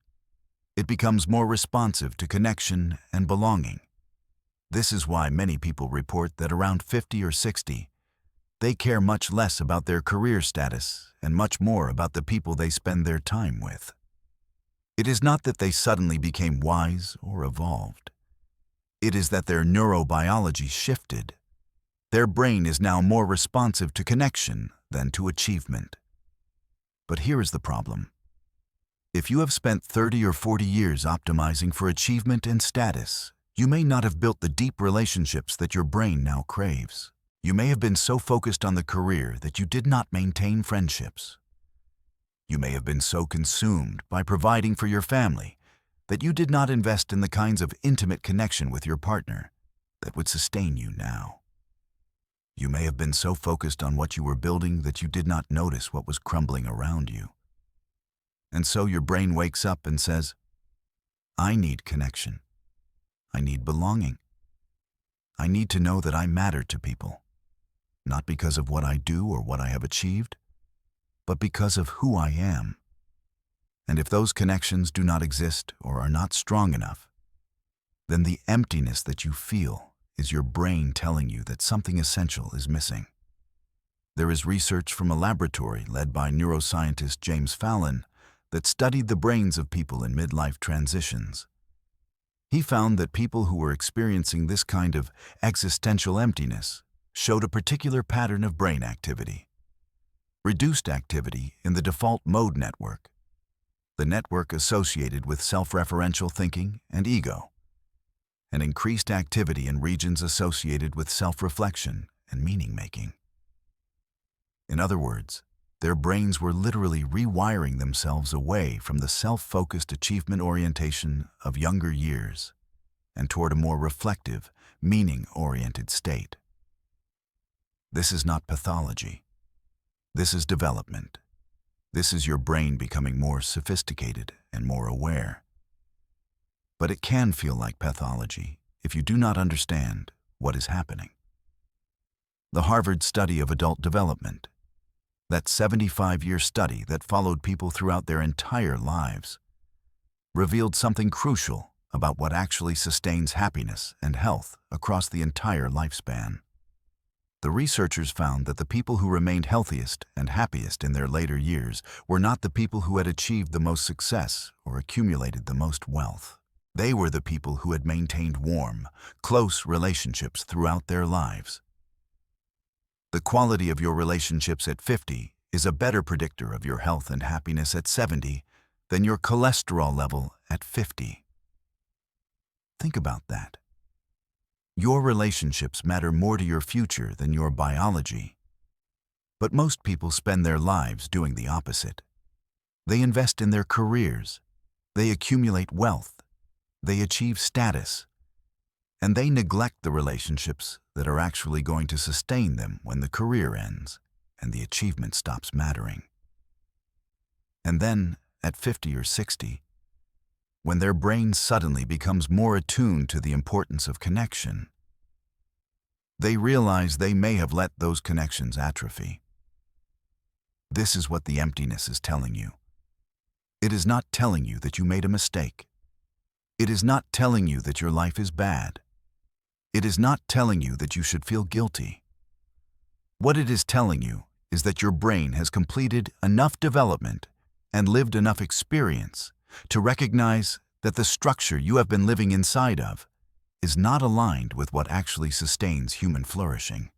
It becomes more responsive to connection and belonging. This is why many people report that around 50 or 60, they care much less about their career status and much more about the people they spend their time with. It is not that they suddenly became wise or evolved. It is that their neurobiology shifted. Their brain is now more responsive to connection than to achievement. But here is the problem. If you have spent 30 or 40 years optimizing for achievement and status, You may not have built the deep relationships that your brain now craves. You may have been so focused on the career that you did not maintain friendships. You may have been so consumed by providing for your family that you did not invest in the kinds of intimate connection with your partner that would sustain you now. You may have been so focused on what you were building that you did not notice what was crumbling around you. And so your brain wakes up and says, I need connection. I need belonging. I need to know that I matter to people, not because of what I do or what I have achieved, but because of who I am. And if those connections do not exist or are not strong enough, then the emptiness that you feel is your brain telling you that something essential is missing. There is research from a laboratory led by neuroscientist James Fallon that studied the brains of people in midlife transitions. He found that people who were experiencing this kind of existential emptiness showed a particular pattern of brain activity. Reduced activity in the default mode network, the network associated with self-referential thinking and ego, and increased activity in regions associated with self-reflection and meaning-making. In other words, their brains were literally rewiring themselves away from the self-focused achievement orientation of younger years and toward a more reflective, meaning-oriented state. This is not pathology. This is development. This is your brain becoming more sophisticated and more aware. But it can feel like pathology if you do not understand what is happening. The Harvard study of adult development, that 75-year study that followed people throughout their entire lives, revealed something crucial about what actually sustains happiness and health across the entire lifespan. The researchers found that the people who remained healthiest and happiest in their later years were not the people who had achieved the most success or accumulated the most wealth. They were the people who had maintained warm, close relationships throughout their lives. The quality of your relationships at 50 is a better predictor of your health and happiness at 70 than your cholesterol level at 50. Think about that. Your relationships matter more to your future than your biology. But most people spend their lives doing the opposite. They invest in their careers, they accumulate wealth, they achieve status, and they neglect the relationships that are actually going to sustain them when the career ends and the achievement stops mattering. And then, at 50 or 60, when their brain suddenly becomes more attuned to the importance of connection, they realize they may have let those connections atrophy. This is what the emptiness is telling you. It is not telling you that you made a mistake. It is not telling you that your life is bad. It is not telling you that you should feel guilty. What it is telling you is that your brain has completed enough development and lived enough experience to recognize that the structure you have been living inside of is not aligned with what actually sustains human flourishing.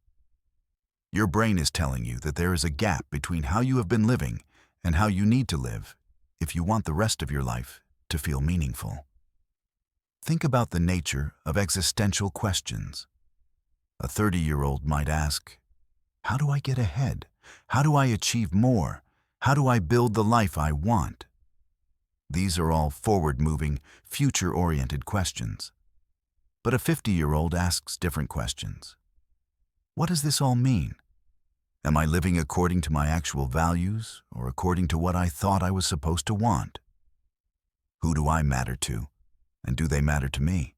Your brain is telling you that there is a gap between how you have been living and how you need to live if you want the rest of your life to feel meaningful. Think about the nature of existential questions. A 30-year-old might ask, how do I get ahead? How do I achieve more? How do I build the life I want? These are all forward-moving, future-oriented questions. But a 50-year-old asks different questions. What does this all mean? Am I living according to my actual values or according to what I thought I was supposed to want? Who do I matter to, and do they matter to me?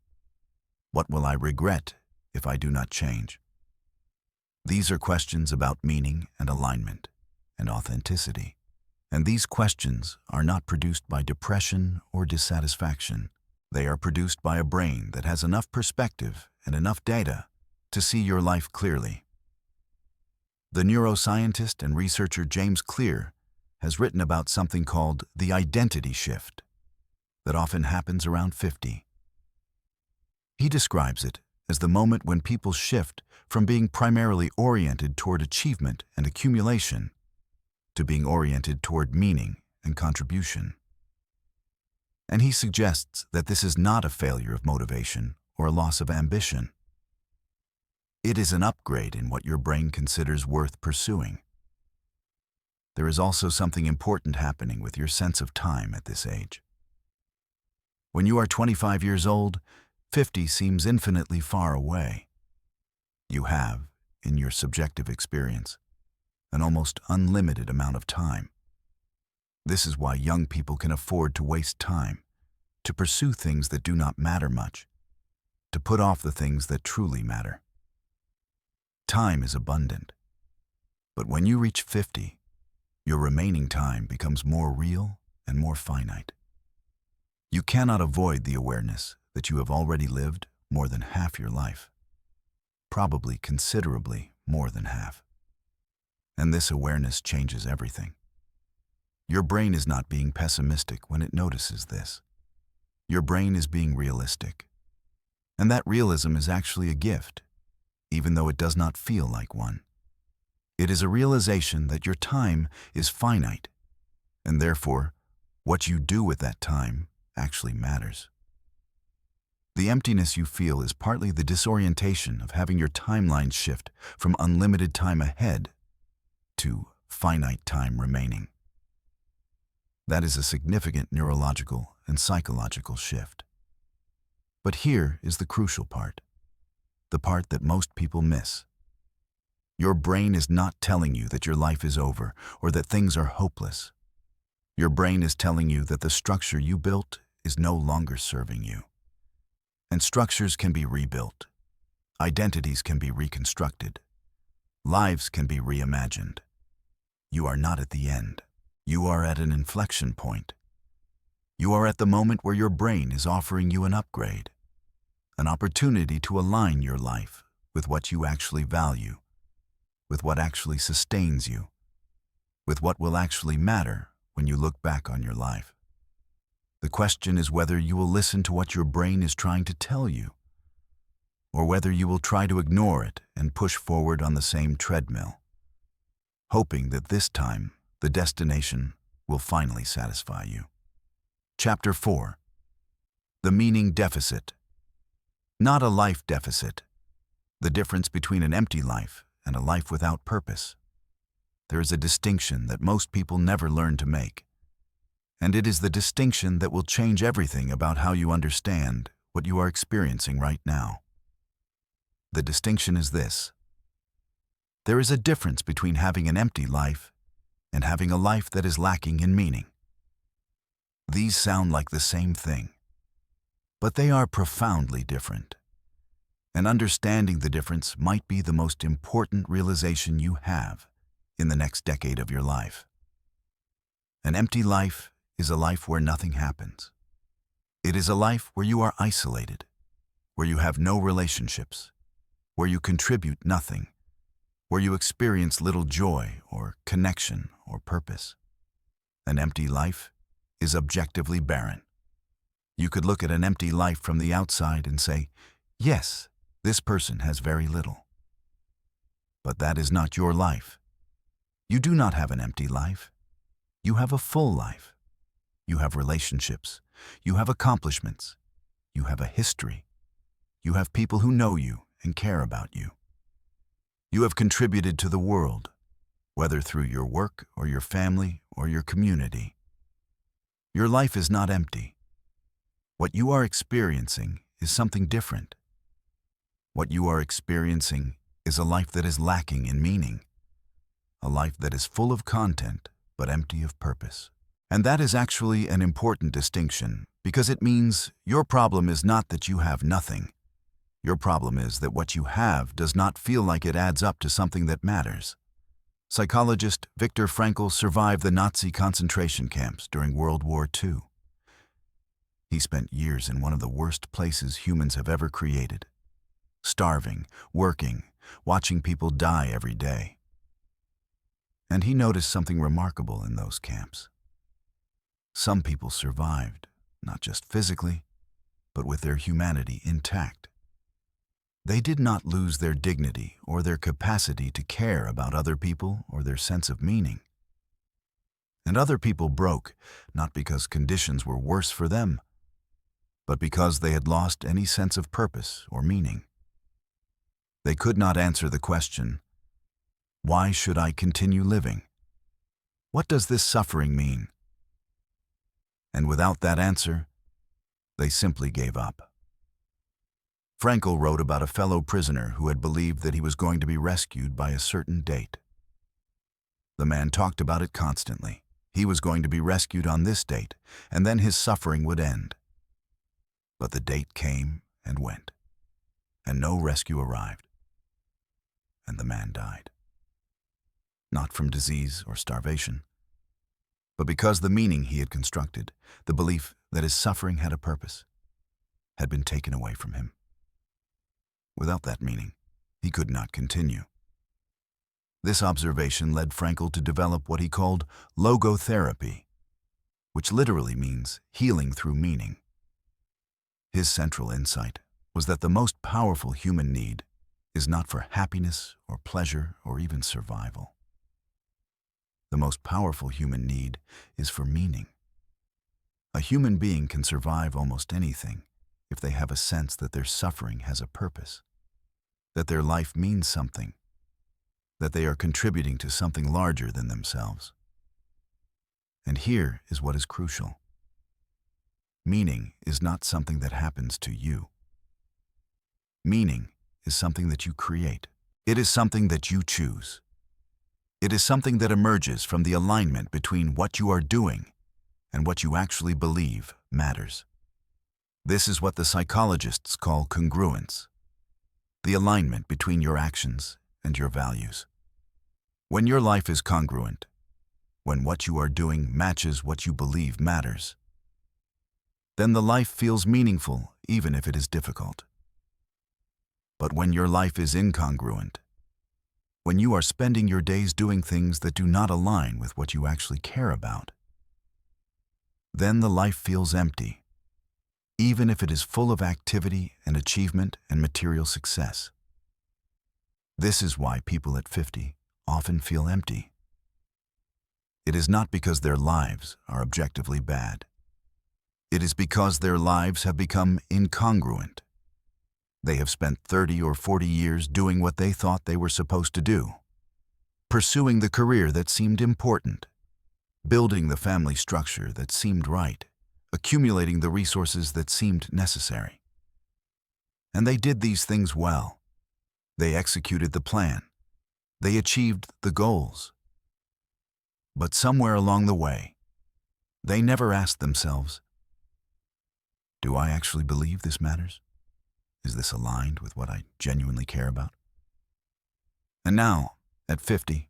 What will I regret if I do not change? These are questions about meaning and alignment and authenticity. And these questions are not produced by depression or dissatisfaction. They are produced by a brain that has enough perspective and enough data to see your life clearly. The neuroscientist and researcher James Clear has written about something called the identity shift that often happens around 50. He describes it as the moment when people shift from being primarily oriented toward achievement and accumulation to being oriented toward meaning and contribution. And he suggests that this is not a failure of motivation or a loss of ambition. It is an upgrade in what your brain considers worth pursuing. There is also something important happening with your sense of time at this age. When you are 25 years old, 50 seems infinitely far away. You have, in your subjective experience, an almost unlimited amount of time. This is why young people can afford to waste time, to pursue things that do not matter much, to put off the things that truly matter. Time is abundant, but when you reach 50, your remaining time becomes more real and more finite. You cannot avoid the awareness that you have already lived more than half your life, probably considerably more than half. And this awareness changes everything. Your brain is not being pessimistic when it notices this. Your brain is being realistic. And that realism is actually a gift, even though it does not feel like one. It is a realization that your time is finite, and therefore, what you do with that time actually matters. The emptiness you feel is partly the disorientation of having your timeline shift from unlimited time ahead to finite time remaining. That is a significant neurological and psychological shift. But here is the crucial part, the part that most people miss. Your brain is not telling you that your life is over or that things are hopeless. Your brain is telling you that the structure you built is no longer serving you. And structures can be rebuilt. Identities can be reconstructed. Lives can be reimagined. You are not at the end. You are at an inflection point. You are at the moment where your brain is offering you an upgrade, an opportunity to align your life with what you actually value, with what actually sustains you, with what will actually matter when you look back on your life. The question is whether you will listen to what your brain is trying to tell you, or whether you will try to ignore it and push forward on the same treadmill, hoping that this time the destination will finally satisfy you. Chapter 4. The Meaning Deficit. Not a life deficit. The difference between an empty life and a life without purpose. There is a distinction that most people never learn to make. And it is the distinction that will change everything about how you understand what you are experiencing right now. The distinction is this. There is a difference between having an empty life and having a life that is lacking in meaning. These sound like the same thing, but they are profoundly different. And understanding the difference might be the most important realization you have in the next decade of your life. An empty life is a life where nothing happens. It is a life where you are isolated, where you have no relationships, where you contribute nothing, where you experience little joy or connection or purpose. An empty life is objectively barren. You could look at an empty life from the outside and say, yes, this person has very little. But that is not your life. You do not have an empty life. You have a full life. You have relationships. You have accomplishments. You have a history. You have people who know you and care about you. You have contributed to the world, whether through your work or your family or your community. Your life is not empty. What you are experiencing is something different. What you are experiencing is a life that is lacking in meaning, a life that is full of content but empty of purpose. And that is actually an important distinction because it means your problem is not that you have nothing. Your problem is that what you have does not feel like it adds up to something that matters. Psychologist Viktor Frankl survived the Nazi concentration camps during World War II. He spent years in one of the worst places humans have ever created, starving, working, watching people die every day. And he noticed something remarkable in those camps. Some people survived, not just physically, but with their humanity intact. They did not lose their dignity or their capacity to care about other people or their sense of meaning. And other people broke, not because conditions were worse for them, but because they had lost any sense of purpose or meaning. They could not answer the question, why should I continue living? What does this suffering mean? And without that answer, they simply gave up. Frankl wrote about a fellow prisoner who had believed that he was going to be rescued by a certain date. The man talked about it constantly. He was going to be rescued on this date, and then his suffering would end. But the date came and went, and no rescue arrived, and the man died. Not from disease or starvation, but because the meaning he had constructed, the belief that his suffering had a purpose, had been taken away from him. Without that meaning, he could not continue. This observation led Frankl to develop what he called logotherapy, which literally means healing through meaning. His central insight was that the most powerful human need is not for happiness or pleasure or even survival. The most powerful human need is for meaning. A human being can survive almost anything if they have a sense that their suffering has a purpose, that their life means something, that they are contributing to something larger than themselves. And here is what is crucial. Meaning is not something that happens to you. Meaning is something that you create. It is something that you choose. It is something that emerges from the alignment between what you are doing and what you actually believe matters. This is what the psychologists call congruence, the alignment between your actions and your values. When your life is congruent, when what you are doing matches what you believe matters, then the life feels meaningful even if it is difficult. But when your life is incongruent, when you are spending your days doing things that do not align with what you actually care about, then the life feels empty, even if it is full of activity and achievement and material success. This is why people at 50 often feel empty. It is not because their lives are objectively bad. It is because their lives have become incongruent. They have spent 30 or 40 years doing what they thought they were supposed to do, pursuing the career that seemed important, building the family structure that seemed right, accumulating the resources that seemed necessary. And they did these things well. They executed the plan. They achieved the goals. But somewhere along the way, they never asked themselves, do I actually believe this matters? Is this aligned with what I genuinely care about? And now, at 50,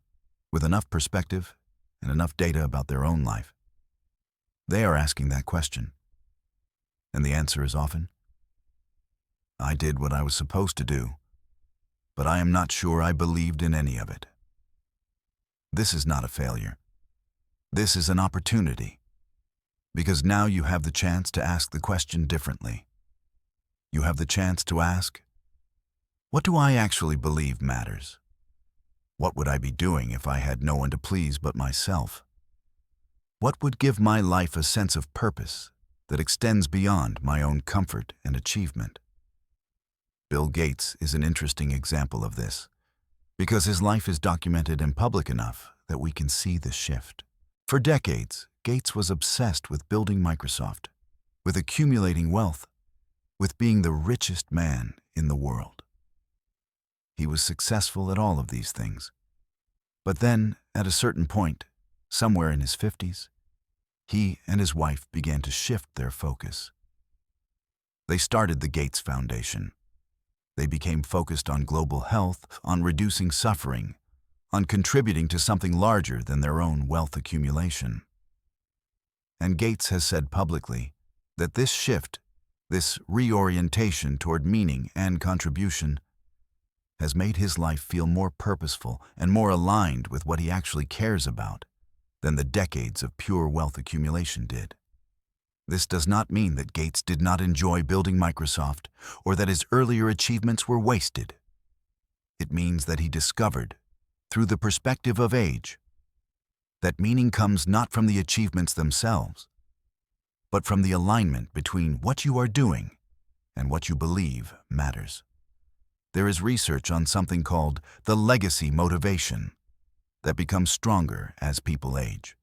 with enough perspective and enough data about their own life, they are asking that question. And the answer is often, I did what I was supposed to do, but I am not sure I believed in any of it. This is not a failure. This is an opportunity, because now you have the chance to ask the question differently. You have the chance to ask, what do I actually believe matters? What would I be doing if I had no one to please but myself? What would give my life a sense of purpose that extends beyond my own comfort and achievement? Bill Gates is an interesting example of this, because his life is documented and public enough that we can see the shift. For decades, Gates was obsessed with building Microsoft, with accumulating wealth, with being the richest man in the world. He was successful at all of these things. But then, at a certain point, somewhere in his 50s, he and his wife began to shift their focus. They started the Gates Foundation. They became focused on global health, on reducing suffering, on contributing to something larger than their own wealth accumulation. And Gates has said publicly that this shift, this reorientation toward meaning and contribution, has made his life feel more purposeful and more aligned with what he actually cares about than the decades of pure wealth accumulation did. This does not mean that Gates did not enjoy building Microsoft or that his earlier achievements were wasted. It means that he discovered, through the perspective of age, that meaning comes not from the achievements themselves, but from the alignment between what you are doing and what you believe matters. There is research on something called the legacy motivation that becomes stronger as people age.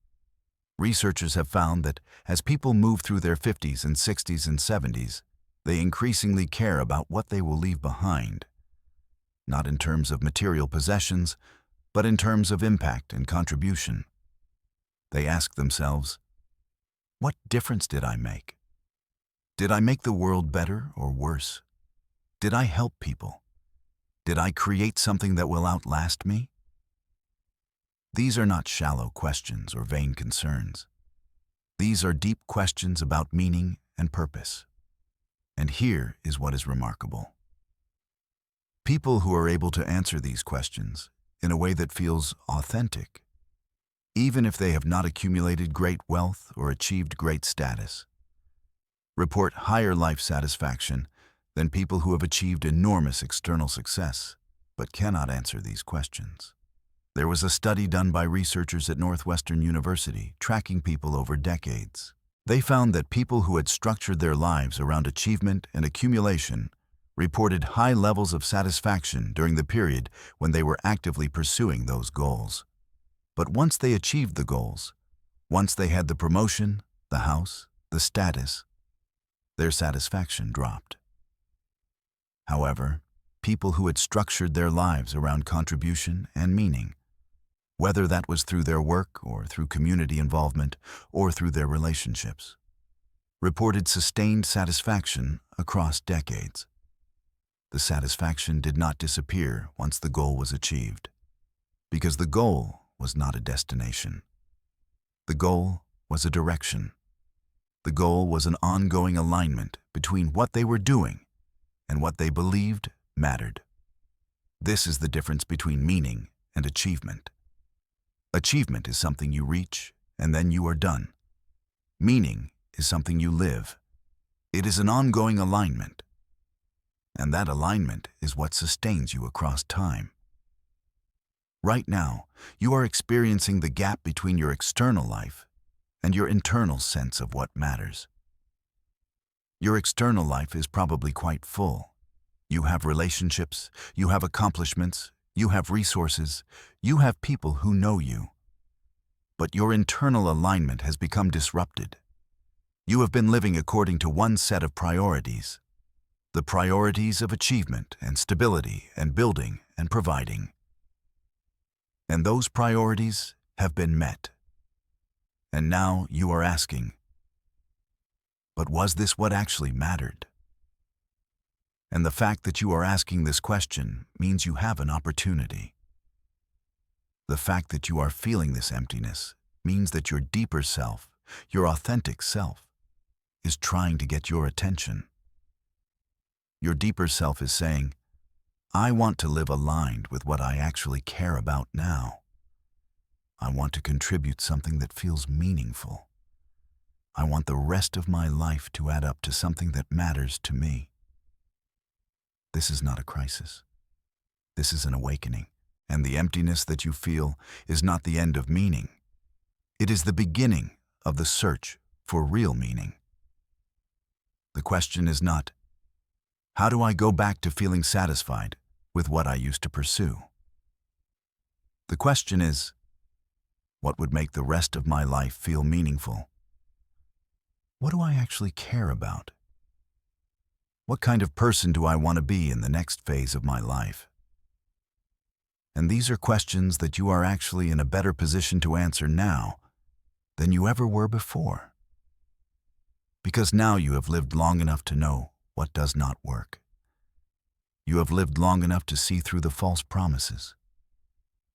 Researchers have found that as people move through their 50s and 60s and 70s, they increasingly care about what they will leave behind, not in terms of material possessions, but in terms of impact and contribution. They ask themselves, what difference did I make? Did I make the world better or worse? Did I help people? Did I create something that will outlast me? These are not shallow questions or vain concerns. These are deep questions about meaning and purpose. And here is what is remarkable. People who are able to answer these questions in a way that feels authentic, even if they have not accumulated great wealth or achieved great status, report higher life satisfaction than people who have achieved enormous external success but cannot answer these questions. There was a study done by researchers at Northwestern University tracking people over decades. They found that people who had structured their lives around achievement and accumulation reported high levels of satisfaction during the period when they were actively pursuing those goals. But once they achieved the goals, once they had the promotion, the house, the status, their satisfaction dropped. However, people who had structured their lives around contribution and meaning, whether that was through their work or through community involvement or through their relationships, reported sustained satisfaction across decades. The satisfaction did not disappear once the goal was achieved, because the goal was not a destination. The goal was a direction. The goal was an ongoing alignment between what they were doing and what they believed mattered. This is the difference between meaning and achievement. Achievement is something you reach, and then you are done. Meaning is something you live. It is an ongoing alignment. And that alignment is what sustains you across time. Right now, you are experiencing the gap between your external life and your internal sense of what matters. Your external life is probably quite full. You have relationships, you have accomplishments, you have resources, you have people who know you. But your internal alignment has become disrupted. You have been living according to one set of priorities, the priorities of achievement and stability and building and providing. And those priorities have been met. And now you are asking, but was this what actually mattered? And the fact that you are asking this question means you have an opportunity. The fact that you are feeling this emptiness means that your deeper self, your authentic self, is trying to get your attention. Your deeper self is saying, I want to live aligned with what I actually care about now. I want to contribute something that feels meaningful. I want the rest of my life to add up to something that matters to me. This is not a crisis. This is an awakening, and the emptiness that you feel is not the end of meaning. It is the beginning of the search for real meaning. The question is not, how do I go back to feeling satisfied with what I used to pursue? The question is, what would make the rest of my life feel meaningful? What do I actually care about? What kind of person do I want to be in the next phase of my life? And these are questions that you are actually in a better position to answer now than you ever were before. Because now you have lived long enough to know what does not work. You have lived long enough to see through the false promises.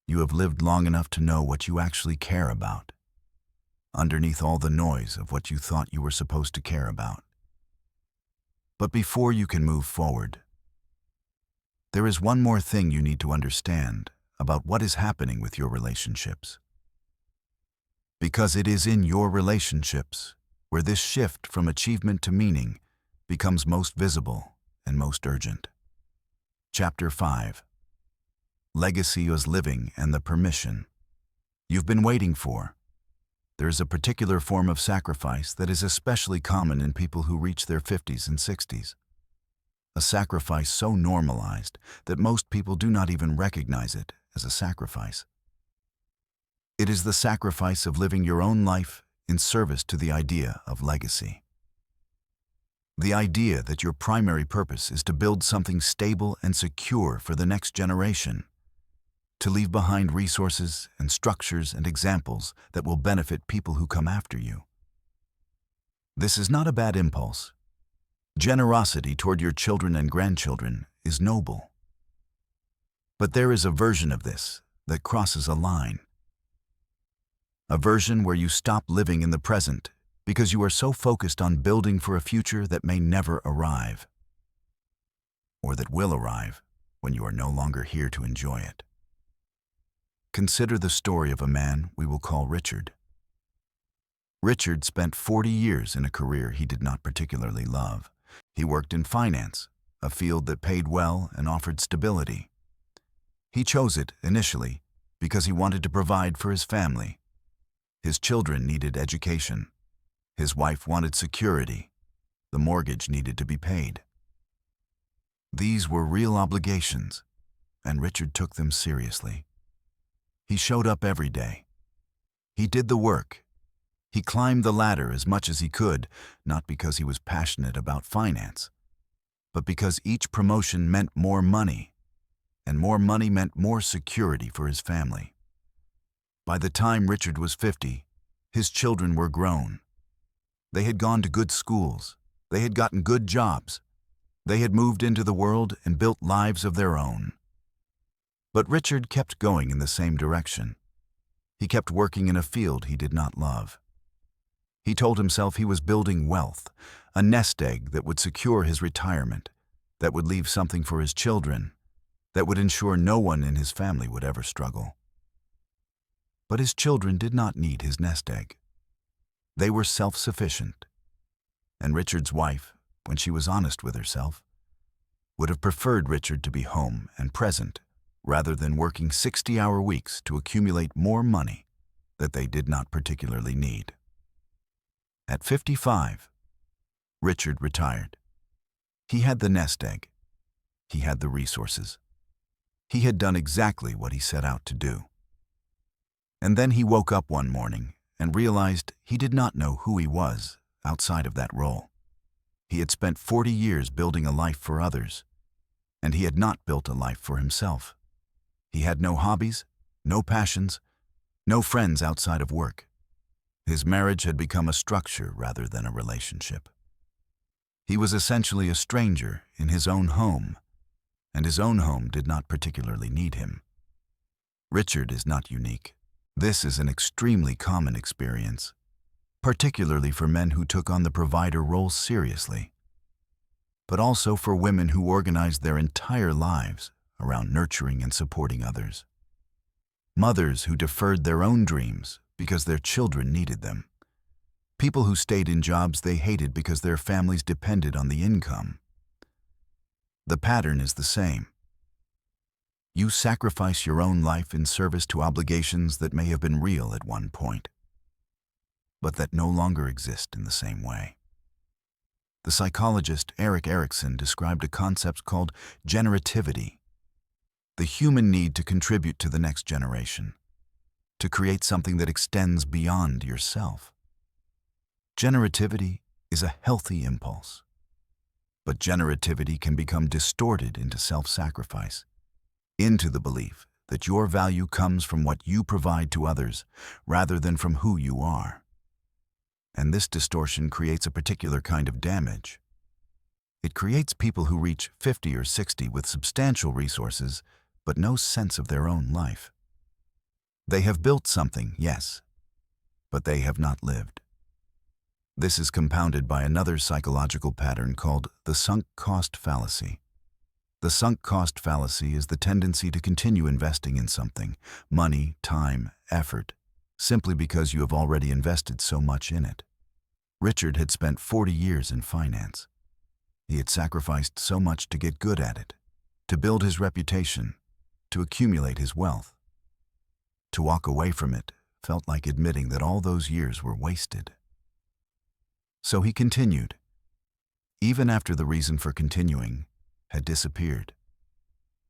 You have lived long enough to know what you actually care about, underneath all the noise of what you thought you were supposed to care about. But before you can move forward, there is one more thing you need to understand about what is happening with your relationships. Because it is in your relationships where this shift from achievement to meaning becomes most visible and most urgent. Chapter 5. Legacy is living and the permission you've been waiting for. there is a particular form of sacrifice that is especially common in people who reach their 50s and 60s. A sacrifice so normalized that most people do not even recognize it as a sacrifice. It is the sacrifice of living your own life in service to the idea of legacy. The idea that your primary purpose is to build something stable and secure for the next generation, to leave behind resources and structures and examples that will benefit people who come after you. This is not a bad impulse. Generosity toward your children and grandchildren is noble. But there is a version of this that crosses a line. A version where you stop living in the present because you are so focused on building for a future that may never arrive, or that will arrive when you are no longer here to enjoy it. Consider the story of a man we will call Richard. Richard spent 40 years in a career he did not particularly love. He worked in finance, a field that paid well and offered stability. He chose it initially because he wanted to provide for his family. His children needed education. His wife wanted security. The mortgage needed to be paid. These were real obligations, and Richard took them seriously. He showed up every day. He did the work. He climbed the ladder as much as he could, not because he was passionate about finance, but because each promotion meant more money, and more money meant more security for his family. By the time Richard was 50, his children were grown. They had gone to good schools. They had gotten good jobs. They had moved into the world and built lives of their own. But Richard kept going in the same direction. He kept working in a field he did not love. He told himself he was building wealth, a nest egg that would secure his retirement, that would leave something for his children, that would ensure no one in his family would ever struggle. But his children did not need his nest egg. They were self-sufficient. And Richard's wife, when she was honest with herself, would have preferred Richard to be home and present rather than working 60-hour weeks to accumulate more money that they did not particularly need. At 55, Richard retired. He had the nest egg. He had the resources. He had done exactly what he set out to do. And then he woke up one morning and realized he did not know who he was outside of that role. He had spent 40 years building a life for others, and he had not built a life for himself. He had no hobbies, no passions, no friends outside of work. His marriage had become a structure rather than a relationship. He was essentially a stranger in his own home, and his own home did not particularly need him. Richard is not unique. This is an extremely common experience, particularly for men who took on the provider role seriously, but also for women who organized their entire lives around nurturing and supporting others. Mothers who deferred their own dreams because their children needed them. People who stayed in jobs they hated because their families depended on the income. The pattern is the same. You sacrifice your own life in service to obligations that may have been real at one point, but that no longer exist in the same way. The psychologist Erik Erikson described a concept called generativity, the human need to contribute to the next generation, to create something that extends beyond yourself. Generativity is a healthy impulse, but generativity can become distorted into self-sacrifice, into the belief that your value comes from what you provide to others rather than from who you are. And this distortion creates a particular kind of damage. It creates people who reach 50 or 60 with substantial resources, but no sense of their own life. They have built something, yes, but they have not lived. This is compounded by another psychological pattern called the sunk cost fallacy. The sunk cost fallacy is the tendency to continue investing in something, money, time, effort, simply because you have already invested so much in it. Richard had spent 40 years in finance. He had sacrificed so much to get good at it, to build his reputation, to accumulate his wealth. To walk away from it felt like admitting that all those years were wasted. So he continued, even after the reason for continuing had disappeared.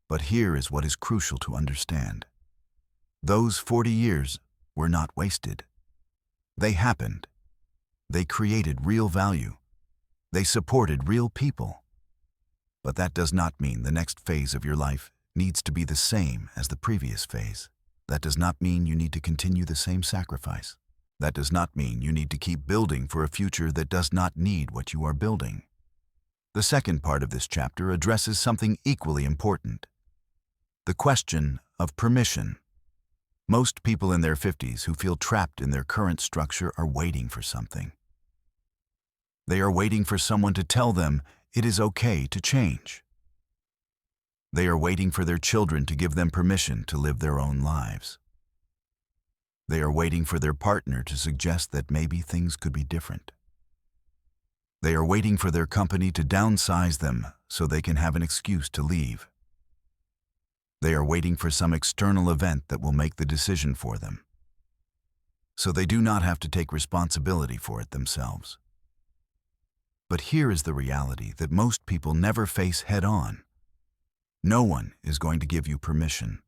But here is what is crucial to understand. Those 40 years were not wasted. They happened. They created real value. They supported real people. But that does not mean the next phase of your life needs to be the same as the previous phase. That does not mean you need to continue the same sacrifice. That does not mean you need to keep building for a future that does not need what you are building. The second part of this chapter addresses something equally important: the question of permission. Most people in their 50s who feel trapped in their current structure are waiting for something. They are waiting for someone to tell them it is okay to change. They are waiting for their children to give them permission to live their own lives. They are waiting for their partner to suggest that maybe things could be different. They are waiting for their company to downsize them so they can have an excuse to leave. They are waiting for some external event that will make the decision for them, so they do not have to take responsibility for it themselves. But here is the reality that most people never face head-on. No one is going to give you permission.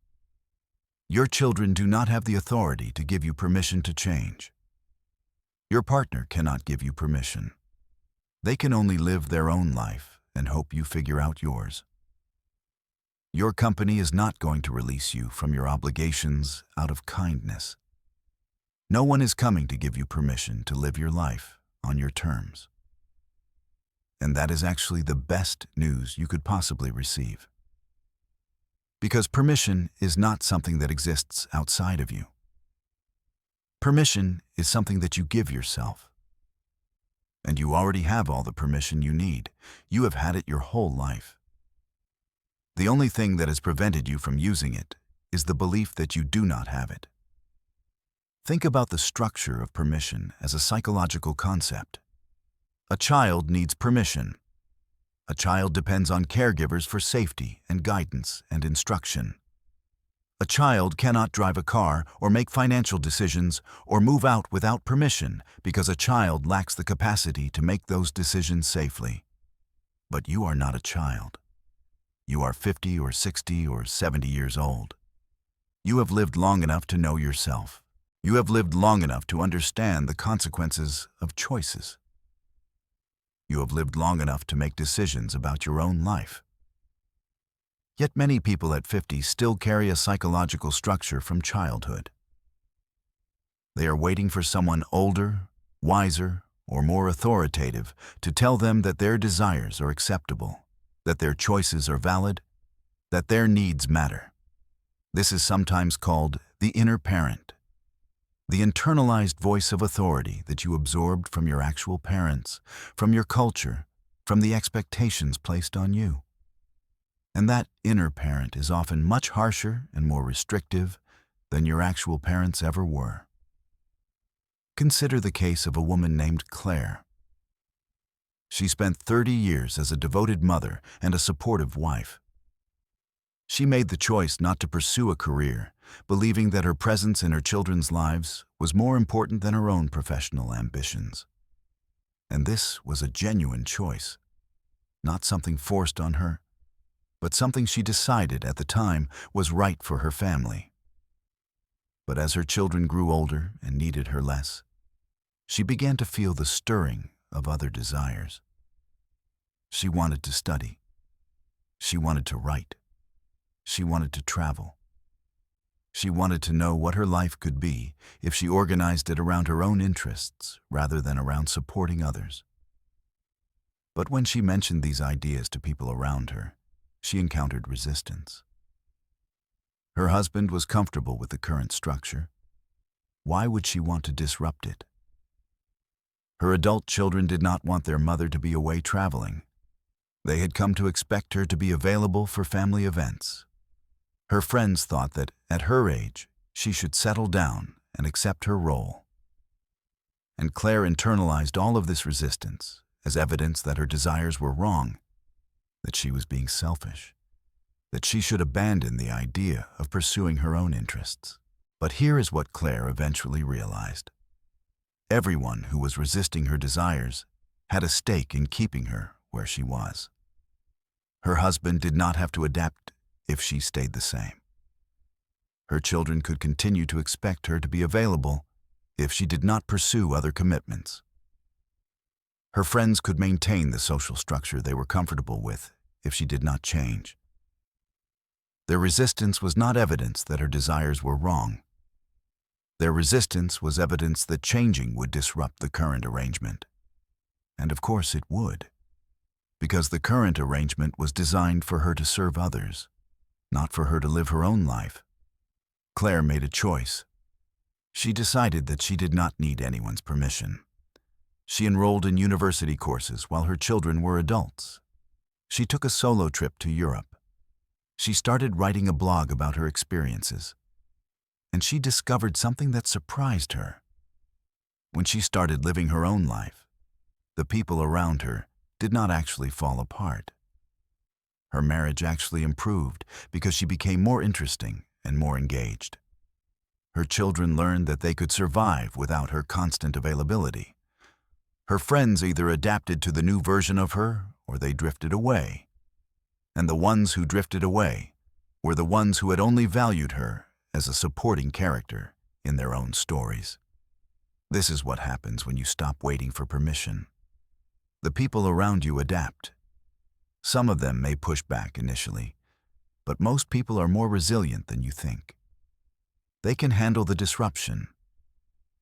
Your children do not have the authority to give you permission to change. Your partner cannot give you permission. They can only live their own life and hope you figure out yours. Your company is not going to release you from your obligations out of kindness. No one is coming to give you permission to live your life on your terms. And that is actually the best news you could possibly receive. Because permission is not something that exists outside of you. Permission is something that you give yourself. And you already have all the permission you need. You have had it your whole life. The only thing that has prevented you from using it is the belief that you do not have it. Think about the structure of permission as a psychological concept. A child needs permission. A child depends on caregivers for safety and guidance and instruction. A child cannot drive a car or make financial decisions or move out without permission because a child lacks the capacity to make those decisions safely. But you are not a child. You are 50 or 60 or 70 years old. You have lived long enough to know yourself. You have lived long enough to understand the consequences of choices. You have lived long enough to make decisions about your own life. Yet many people at 50 still carry a psychological structure from childhood. They are waiting for someone older, wiser, or more authoritative to tell them that their desires are acceptable, that their choices are valid, that their needs matter. This is sometimes called the inner parent, the internalized voice of authority that you absorbed from your actual parents, from your culture, from the expectations placed on you. And that inner parent is often much harsher and more restrictive than your actual parents ever were. Consider the case of a woman named Claire. She spent 30 years as a devoted mother and a supportive wife. She made the choice not to pursue a career, believing that her presence in her children's lives was more important than her own professional ambitions. And this was a genuine choice, not something forced on her, but something she decided at the time was right for her family. But as her children grew older and needed her less, she began to feel the stirring of other desires. She wanted to study. She wanted to write. She wanted to travel. She wanted to know what her life could be if she organized it around her own interests rather than around supporting others. But when she mentioned these ideas to people around her, she encountered resistance. Her husband was comfortable with the current structure. Why would she want to disrupt it? Her adult children did not want their mother to be away traveling. They had come to expect her to be available for family events. Her friends thought that, at her age, she should settle down and accept her role. And Claire internalized all of this resistance as evidence that her desires were wrong, that she was being selfish, that she should abandon the idea of pursuing her own interests. But here is what Claire eventually realized. Everyone who was resisting her desires had a stake in keeping her where she was. Her husband did not have to adapt if she stayed the same. Her children could continue to expect her to be available if she did not pursue other commitments. Her friends could maintain the social structure they were comfortable with if she did not change. Their resistance was not evidence that her desires were wrong. Their resistance was evidence that changing would disrupt the current arrangement. And of course it would, because the current arrangement was designed for her to serve others, not for her to live her own life. Claire made a choice. She decided that she did not need anyone's permission. She enrolled in university courses while her children were adults. She took a solo trip to Europe. She started writing a blog about her experiences. And she discovered something that surprised her. When she started living her own life, the people around her did not actually fall apart. Her marriage actually improved because she became more interesting and more engaged. Her children learned that they could survive without her constant availability. Her friends either adapted to the new version of her or they drifted away. And the ones who drifted away were the ones who had only valued her as a supporting character in their own stories. This is what happens when you stop waiting for permission. The people around you adapt. Some of them may push back initially, but most people are more resilient than you think. They can handle the disruption.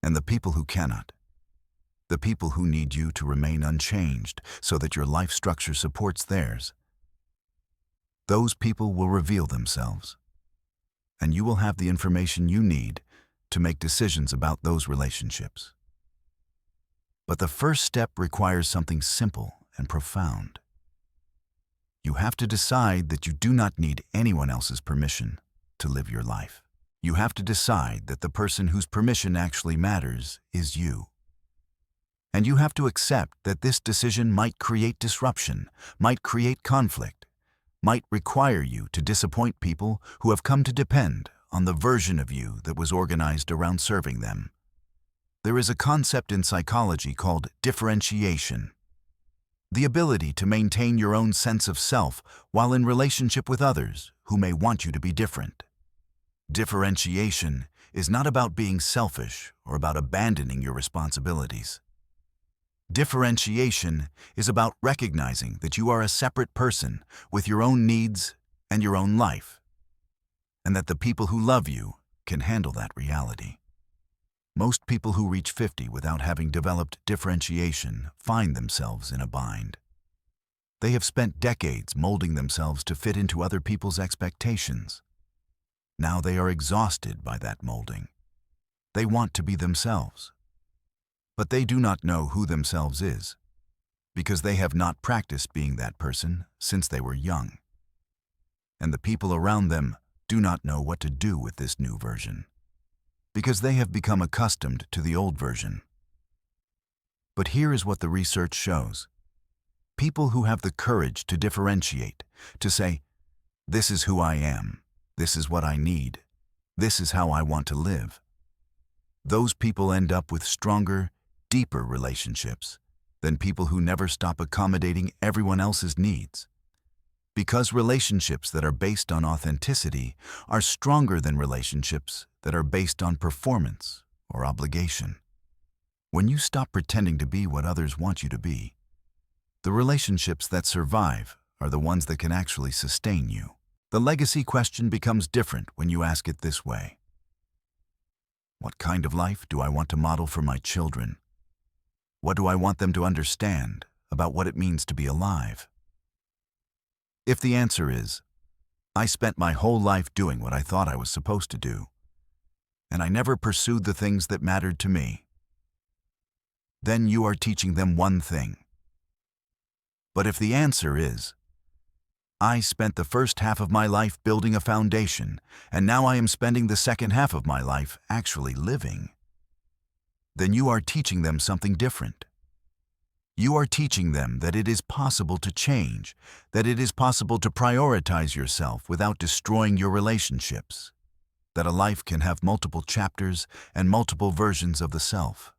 And the people who cannot, the people who need you to remain unchanged so that your life structure supports theirs, those people will reveal themselves. And you will have the information you need to make decisions about those relationships. But the first step requires something simple and profound. You have to decide that you do not need anyone else's permission to live your life. You have to decide that the person whose permission actually matters is you. And you have to accept that this decision might create disruption, might create conflict, might require you to disappoint people who have come to depend on the version of you that was organized around serving them. There is a concept in psychology called differentiation. The ability to maintain your own sense of self while in relationship with others who may want you to be different. Differentiation is not about being selfish or about abandoning your responsibilities. Differentiation is about recognizing that you are a separate person with your own needs and your own life, and that the people who love you can handle that reality. Most people who reach 50 without having developed differentiation find themselves in a bind. They have spent decades molding themselves to fit into other people's expectations. Now they are exhausted by that molding. They want to be themselves. But they do not know who themselves is, because they have not practiced being that person since they were young. And the people around them do not know what to do with this new version, because they have become accustomed to the old version. But here is what the research shows. People who have the courage to differentiate, to say, this is who I am, this is what I need, this is how I want to live. Those people end up with stronger, deeper relationships than people who never stop accommodating everyone else's needs. Because relationships that are based on authenticity are stronger than relationships that are based on performance or obligation. When you stop pretending to be what others want you to be, the relationships that survive are the ones that can actually sustain you. The legacy question becomes different when you ask it this way. What kind of life do I want to model for my children? What do I want them to understand about what it means to be alive? If the answer is, I spent my whole life doing what I thought I was supposed to do, and I never pursued the things that mattered to me, then you are teaching them one thing. But if the answer is, I spent the first half of my life building a foundation, and now I am spending the second half of my life actually living, then you are teaching them something different. You are teaching them that it is possible to change, that it is possible to prioritize yourself without destroying your relationships. that a life can have multiple chapters and multiple versions of the self.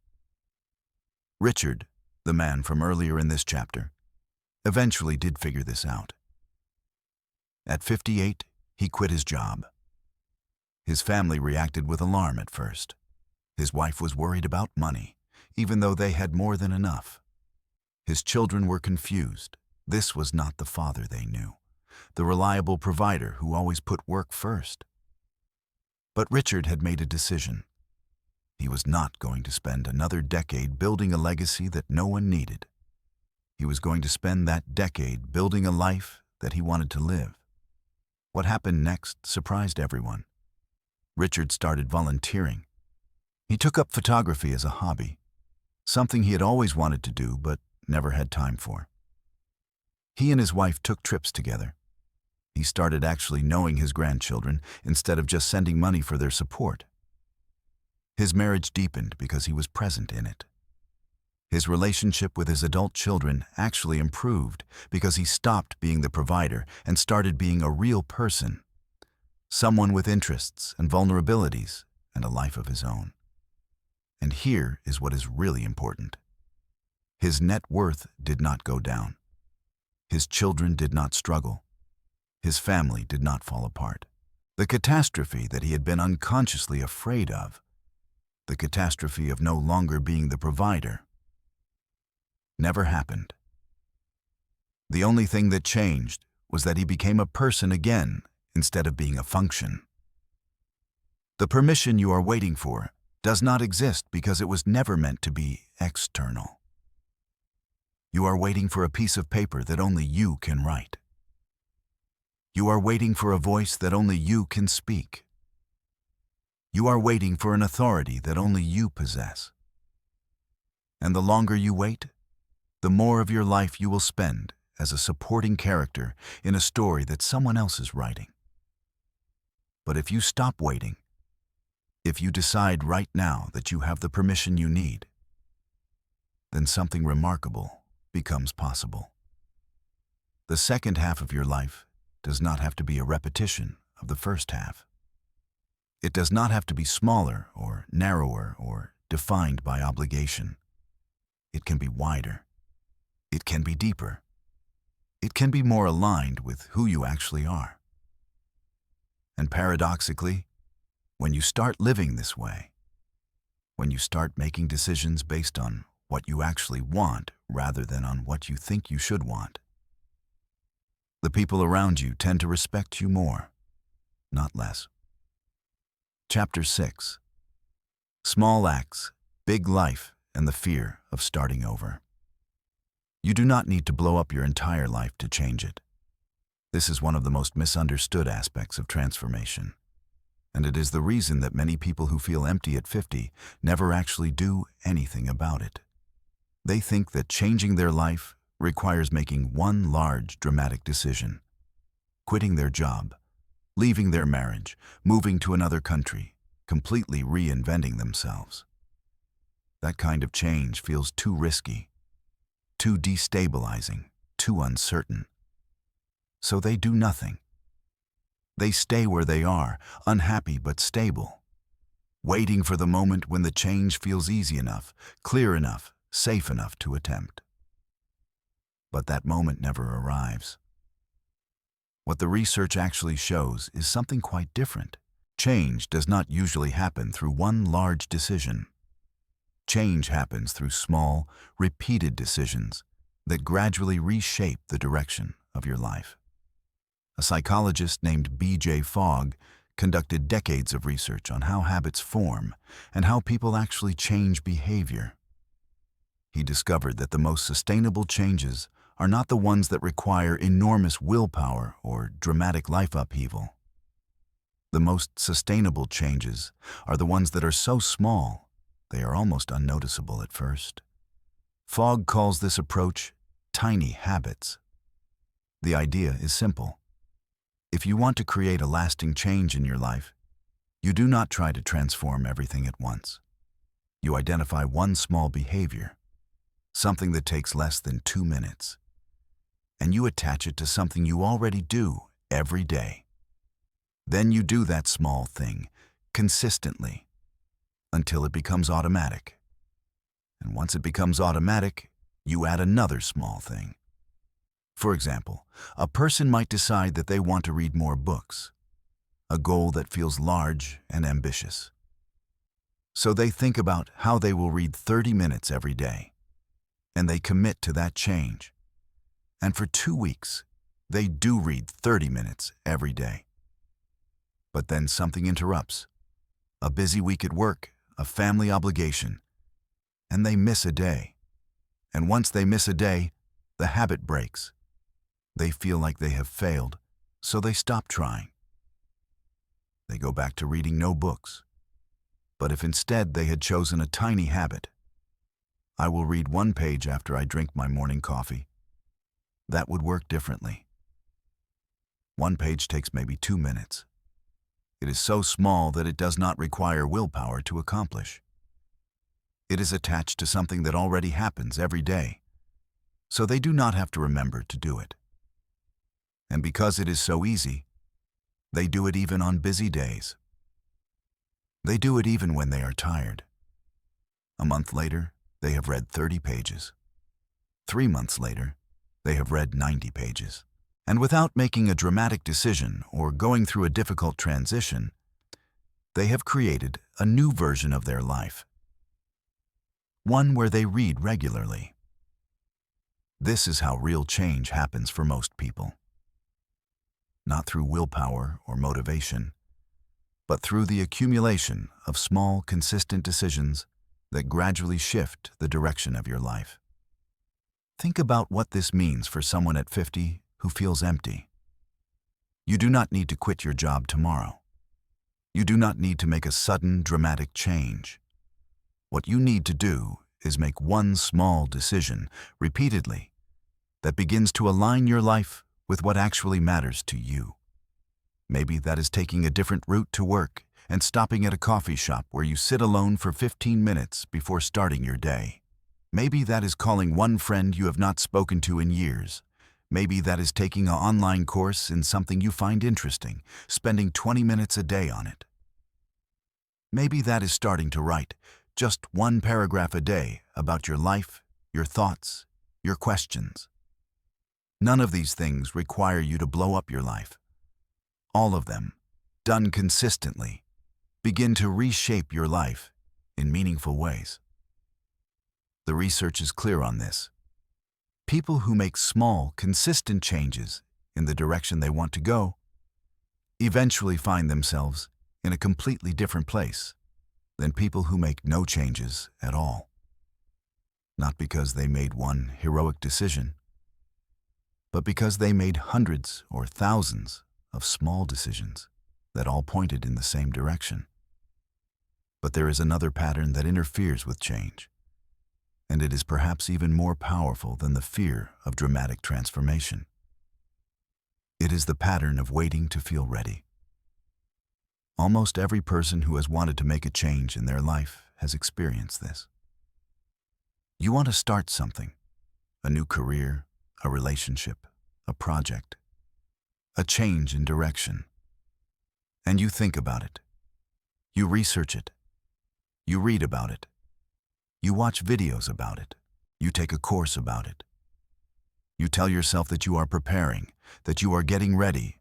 Richard, the man from earlier in this chapter, eventually did figure this out. At 58, he quit his job. His family reacted with alarm at first. His wife was worried about money, even though they had more than enough. His children were confused. This was not the father they knew, the reliable provider who always put work first. But Richard had made a decision. He was not going to spend another decade building a legacy that no one needed. He was going to spend that decade building a life that he wanted to live. What happened next surprised everyone. Richard started volunteering. He took up photography as a hobby, something he had always wanted to do but never had time for. He and his wife took trips together. He started actually knowing his grandchildren instead of just sending money for their support. His marriage deepened because he was present in it. His relationship with his adult children actually improved because he stopped being the provider and started being a real person, someone with interests and vulnerabilities and a life of his own. And here is what is really important. His net worth did not go down. His children did not struggle. His family did not fall apart. The catastrophe that he had been unconsciously afraid of, the catastrophe of no longer being the provider, never happened. The only thing that changed was that he became a person again instead of being a function. The permission you are waiting for does not exist because it was never meant to be external. You are waiting for a piece of paper that only you can write. You are waiting for a voice that only you can speak. You are waiting for an authority that only you possess. And the longer you wait, the more of your life you will spend as a supporting character in a story that someone else is writing. But if you stop waiting, if you decide right now that you have the permission you need, then something remarkable becomes possible. The second half of your life does not have to be a repetition of the first half. It does not have to be smaller or narrower or defined by obligation. It can be wider. It can be deeper. It can be more aligned with who you actually are. And paradoxically, when you start living this way, when you start making decisions based on what you actually want rather than on what you think you should want, the people around you tend to respect you more, not less. Chapter 6. Small Acts, Big Life, and the Fear of Starting Over. You do not need to blow up your entire life to change it. This is one of the most misunderstood aspects of transformation, and it is the reason that many people who feel empty at 50 never actually do anything about it. They think that changing their life requires making one large, dramatic decision: quitting their job, leaving their marriage, moving to another country, completely reinventing themselves. That kind of change feels too risky, too destabilizing, too uncertain. So they do nothing. They stay where they are, unhappy but stable, waiting for the moment when the change feels easy enough, clear enough, safe enough to attempt. But that moment never arrives. What the research actually shows is something quite different. Change does not usually happen through one large decision. Change happens through small, repeated decisions that gradually reshape the direction of your life. A psychologist named B.J. Fogg conducted decades of research on how habits form and how people actually change behavior. He discovered that the most sustainable changes are not the ones that require enormous willpower or dramatic life upheaval. The most sustainable changes are the ones that are so small they are almost unnoticeable at first. Fogg calls this approach tiny habits. The idea is simple. If you want to create a lasting change in your life, you do not try to transform everything at once. You identify one small behavior, something that takes less than 2 minutes, and you attach it to something you already do every day. Then you do that small thing consistently until it becomes automatic. And once it becomes automatic, you add another small thing. For example, a person might decide that they want to read more books, a goal that feels large and ambitious. So they think about how they will read 30 minutes every day, and they commit to that change. And for 2 weeks, they do read 30 minutes every day. But then something interrupts. A busy week at work, a family obligation, and they miss a day. And once they miss a day, the habit breaks. They feel like they have failed, so they stop trying. They go back to reading no books. But if instead they had chosen a tiny habit, I will read 1 page after I drink my morning coffee, that would work differently. 1 page takes maybe 2 minutes. It is so small that it does not require willpower to accomplish. It is attached to something that already happens every day, so they do not have to remember to do it. And because it is so easy, they do it even on busy days. They do it even when they are tired. A month later, they have read 30 pages. 3 months later, they have read 90 pages. And without making a dramatic decision or going through a difficult transition, they have created a new version of their life. One where they read regularly. This is how real change happens for most people. Not through willpower or motivation, but through the accumulation of small, consistent decisions that gradually shift the direction of your life. Think about what this means for someone at 50 who feels empty. You do not need to quit your job tomorrow. You do not need to make a sudden, dramatic change. What you need to do is make one small decision repeatedly that begins to align your life with what actually matters to you. Maybe that is taking a different route to work and stopping at a coffee shop where you sit alone for 15 minutes before starting your day. Maybe that is calling one friend you have not spoken to in years. Maybe that is taking an online course in something you find interesting, spending 20 minutes a day on it. Maybe that is starting to write just 1 paragraph a day about your life, your thoughts, your questions. None of these things require you to blow up your life. All of them, done consistently, begin to reshape your life in meaningful ways. The research is clear on this. People who make small, consistent changes in the direction they want to go eventually find themselves in a completely different place than people who make no changes at all. Not because they made one heroic decision, but because they made hundreds or thousands of small decisions that all pointed in the same direction. But there is another pattern that interferes with change, and it is perhaps even more powerful than the fear of dramatic transformation. It is the pattern of waiting to feel ready. Almost every person who has wanted to make a change in their life has experienced this. You want to start something, a new career, a relationship, a project, a change in direction. And you think about it. You research it. You read about it. You watch videos about it. You take a course about it. You tell yourself that you are preparing, that you are getting ready,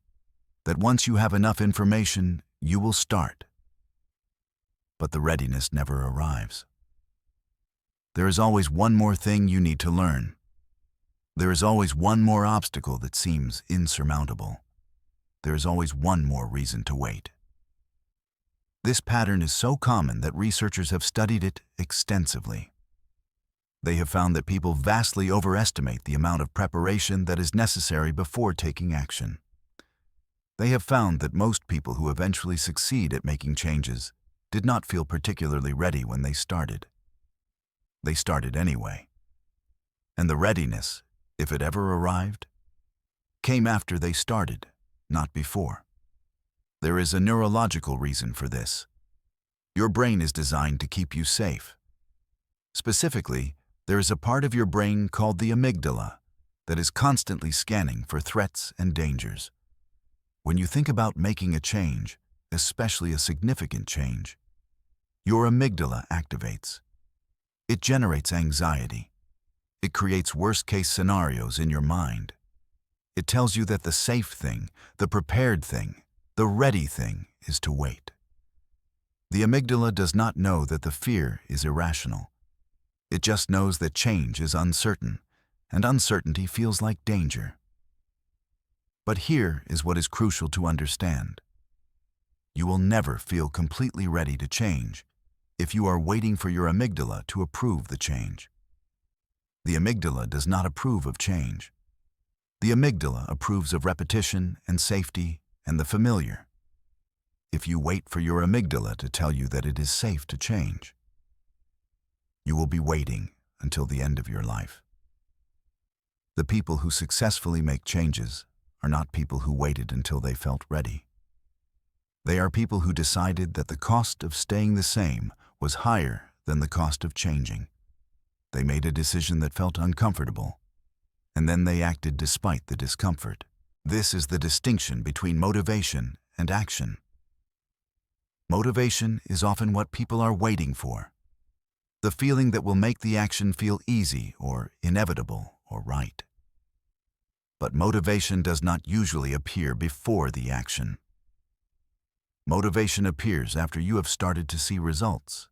that once you have enough information, you will start. But the readiness never arrives. There is always one more thing you need to learn. There is always one more obstacle that seems insurmountable. There is always one more reason to wait. This pattern is so common that researchers have studied it extensively. They have found that people vastly overestimate the amount of preparation that is necessary before taking action. They have found that most people who eventually succeed at making changes did not feel particularly ready when they started. They started anyway. And the readiness, if it ever arrived, came after they started, not before. There is a neurological reason for this. Your brain is designed to keep you safe. Specifically, there is a part of your brain called the amygdala that is constantly scanning for threats and dangers. When you think about making a change, especially a significant change, your amygdala activates. It generates anxiety. It creates worst-case scenarios in your mind. It tells you that the safe thing, the prepared thing, the ready thing is to wait. The amygdala does not know that the fear is irrational. It just knows that change is uncertain, and uncertainty feels like danger. But here is what is crucial to understand. You will never feel completely ready to change if you are waiting for your amygdala to approve the change. The amygdala does not approve of change. The amygdala approves of repetition and safety and the familiar. If you wait for your amygdala to tell you that it is safe to change, you will be waiting until the end of your life. The people who successfully make changes are not people who waited until they felt ready. They are people who decided that the cost of staying the same was higher than the cost of changing. They made a decision that felt uncomfortable, and then they acted despite the discomfort. This is the distinction between motivation and action. Motivation is often what people are waiting for, the feeling that will make the action feel easy or inevitable or right. But motivation does not usually appear before the action. Motivation appears after you have started to see results.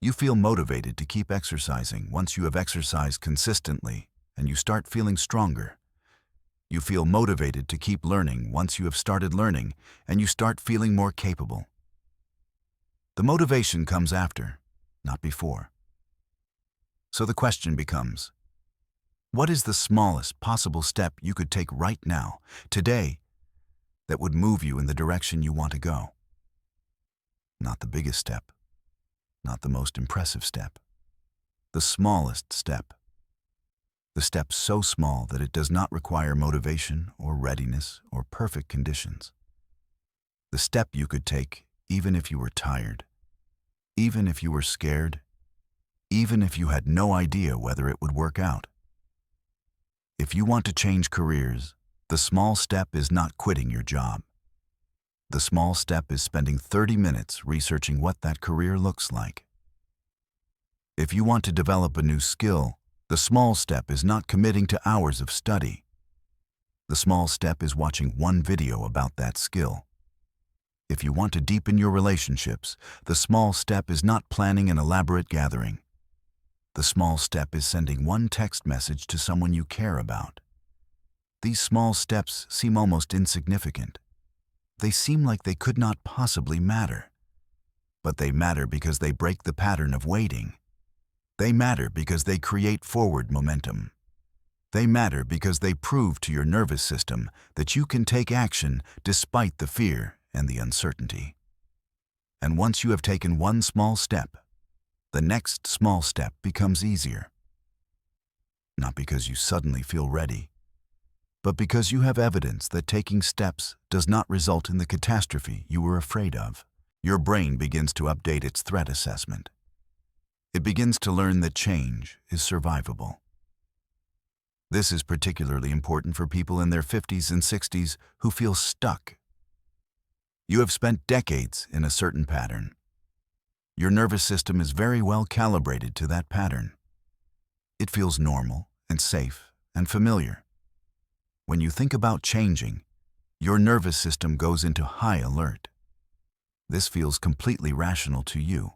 You feel motivated to keep exercising once you have exercised consistently and you start feeling stronger. You feel motivated to keep learning once you have started learning and you start feeling more capable. The motivation comes after, not before. So the question becomes, what is the smallest possible step you could take right now, today, that would move you in the direction you want to go? Not the biggest step, not the most impressive step, the smallest step. The step so small that it does not require motivation or readiness or perfect conditions. The step you could take even if you were tired, even if you were scared, even if you had no idea whether it would work out. If you want to change careers, the small step is not quitting your job. The small step is spending 30 minutes researching what that career looks like. If you want to develop a new skill, the small step is not committing to hours of study. The small step is watching one video about that skill. If you want to deepen your relationships, the small step is not planning an elaborate gathering. The small step is sending one text message to someone you care about. These small steps seem almost insignificant. They seem like they could not possibly matter. But they matter because they break the pattern of waiting. They matter because they create forward momentum. They matter because they prove to your nervous system that you can take action despite the fear and the uncertainty. And once you have taken one small step, the next small step becomes easier. Not because you suddenly feel ready, but because you have evidence that taking steps does not result in the catastrophe you were afraid of. Your brain begins to update its threat assessment. It begins to learn that change is survivable. This is particularly important for people in their 50s and 60s who feel stuck. You have spent decades in a certain pattern. Your nervous system is very well calibrated to that pattern. It feels normal and safe and familiar. When you think about changing, your nervous system goes into high alert. This feels completely rational to you.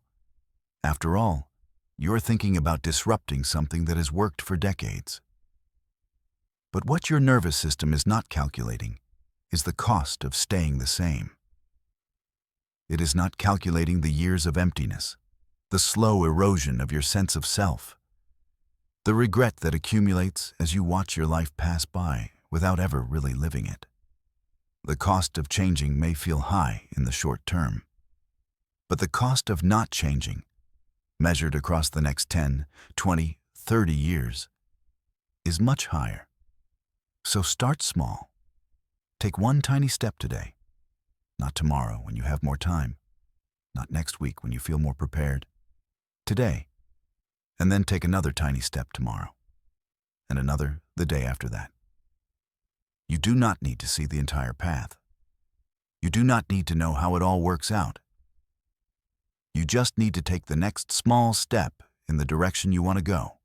After all, you're thinking about disrupting something that has worked for decades. But what your nervous system is not calculating is the cost of staying the same. It is not calculating the years of emptiness, the slow erosion of your sense of self, the regret that accumulates as you watch your life pass by without ever really living it. The cost of changing may feel high in the short term, but the cost of not changing, measured across the next 10, 20, 30 years, is much higher. So start small. Take one tiny step today. Not tomorrow when you have more time. Not next week when you feel more prepared. Today. And then take another tiny step tomorrow. And another the day after that. You do not need to see the entire path. You do not need to know how it all works out. You just need to take the next small step in the direction you want to go.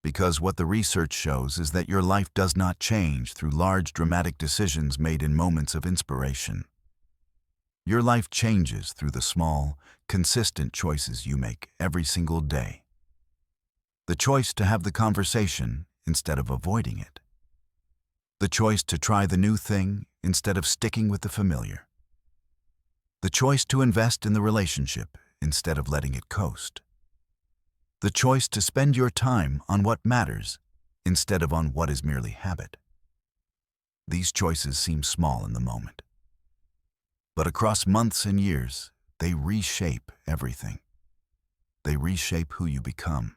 Because what the research shows is that your life does not change through large dramatic decisions made in moments of inspiration. Your life changes through the small, consistent choices you make every single day. The choice to have the conversation instead of avoiding it. The choice to try the new thing instead of sticking with the familiar. The choice to invest in the relationship instead of letting it coast. The choice to spend your time on what matters instead of on what is merely habit. These choices seem small in the moment, but across months and years, they reshape everything. They reshape who you become.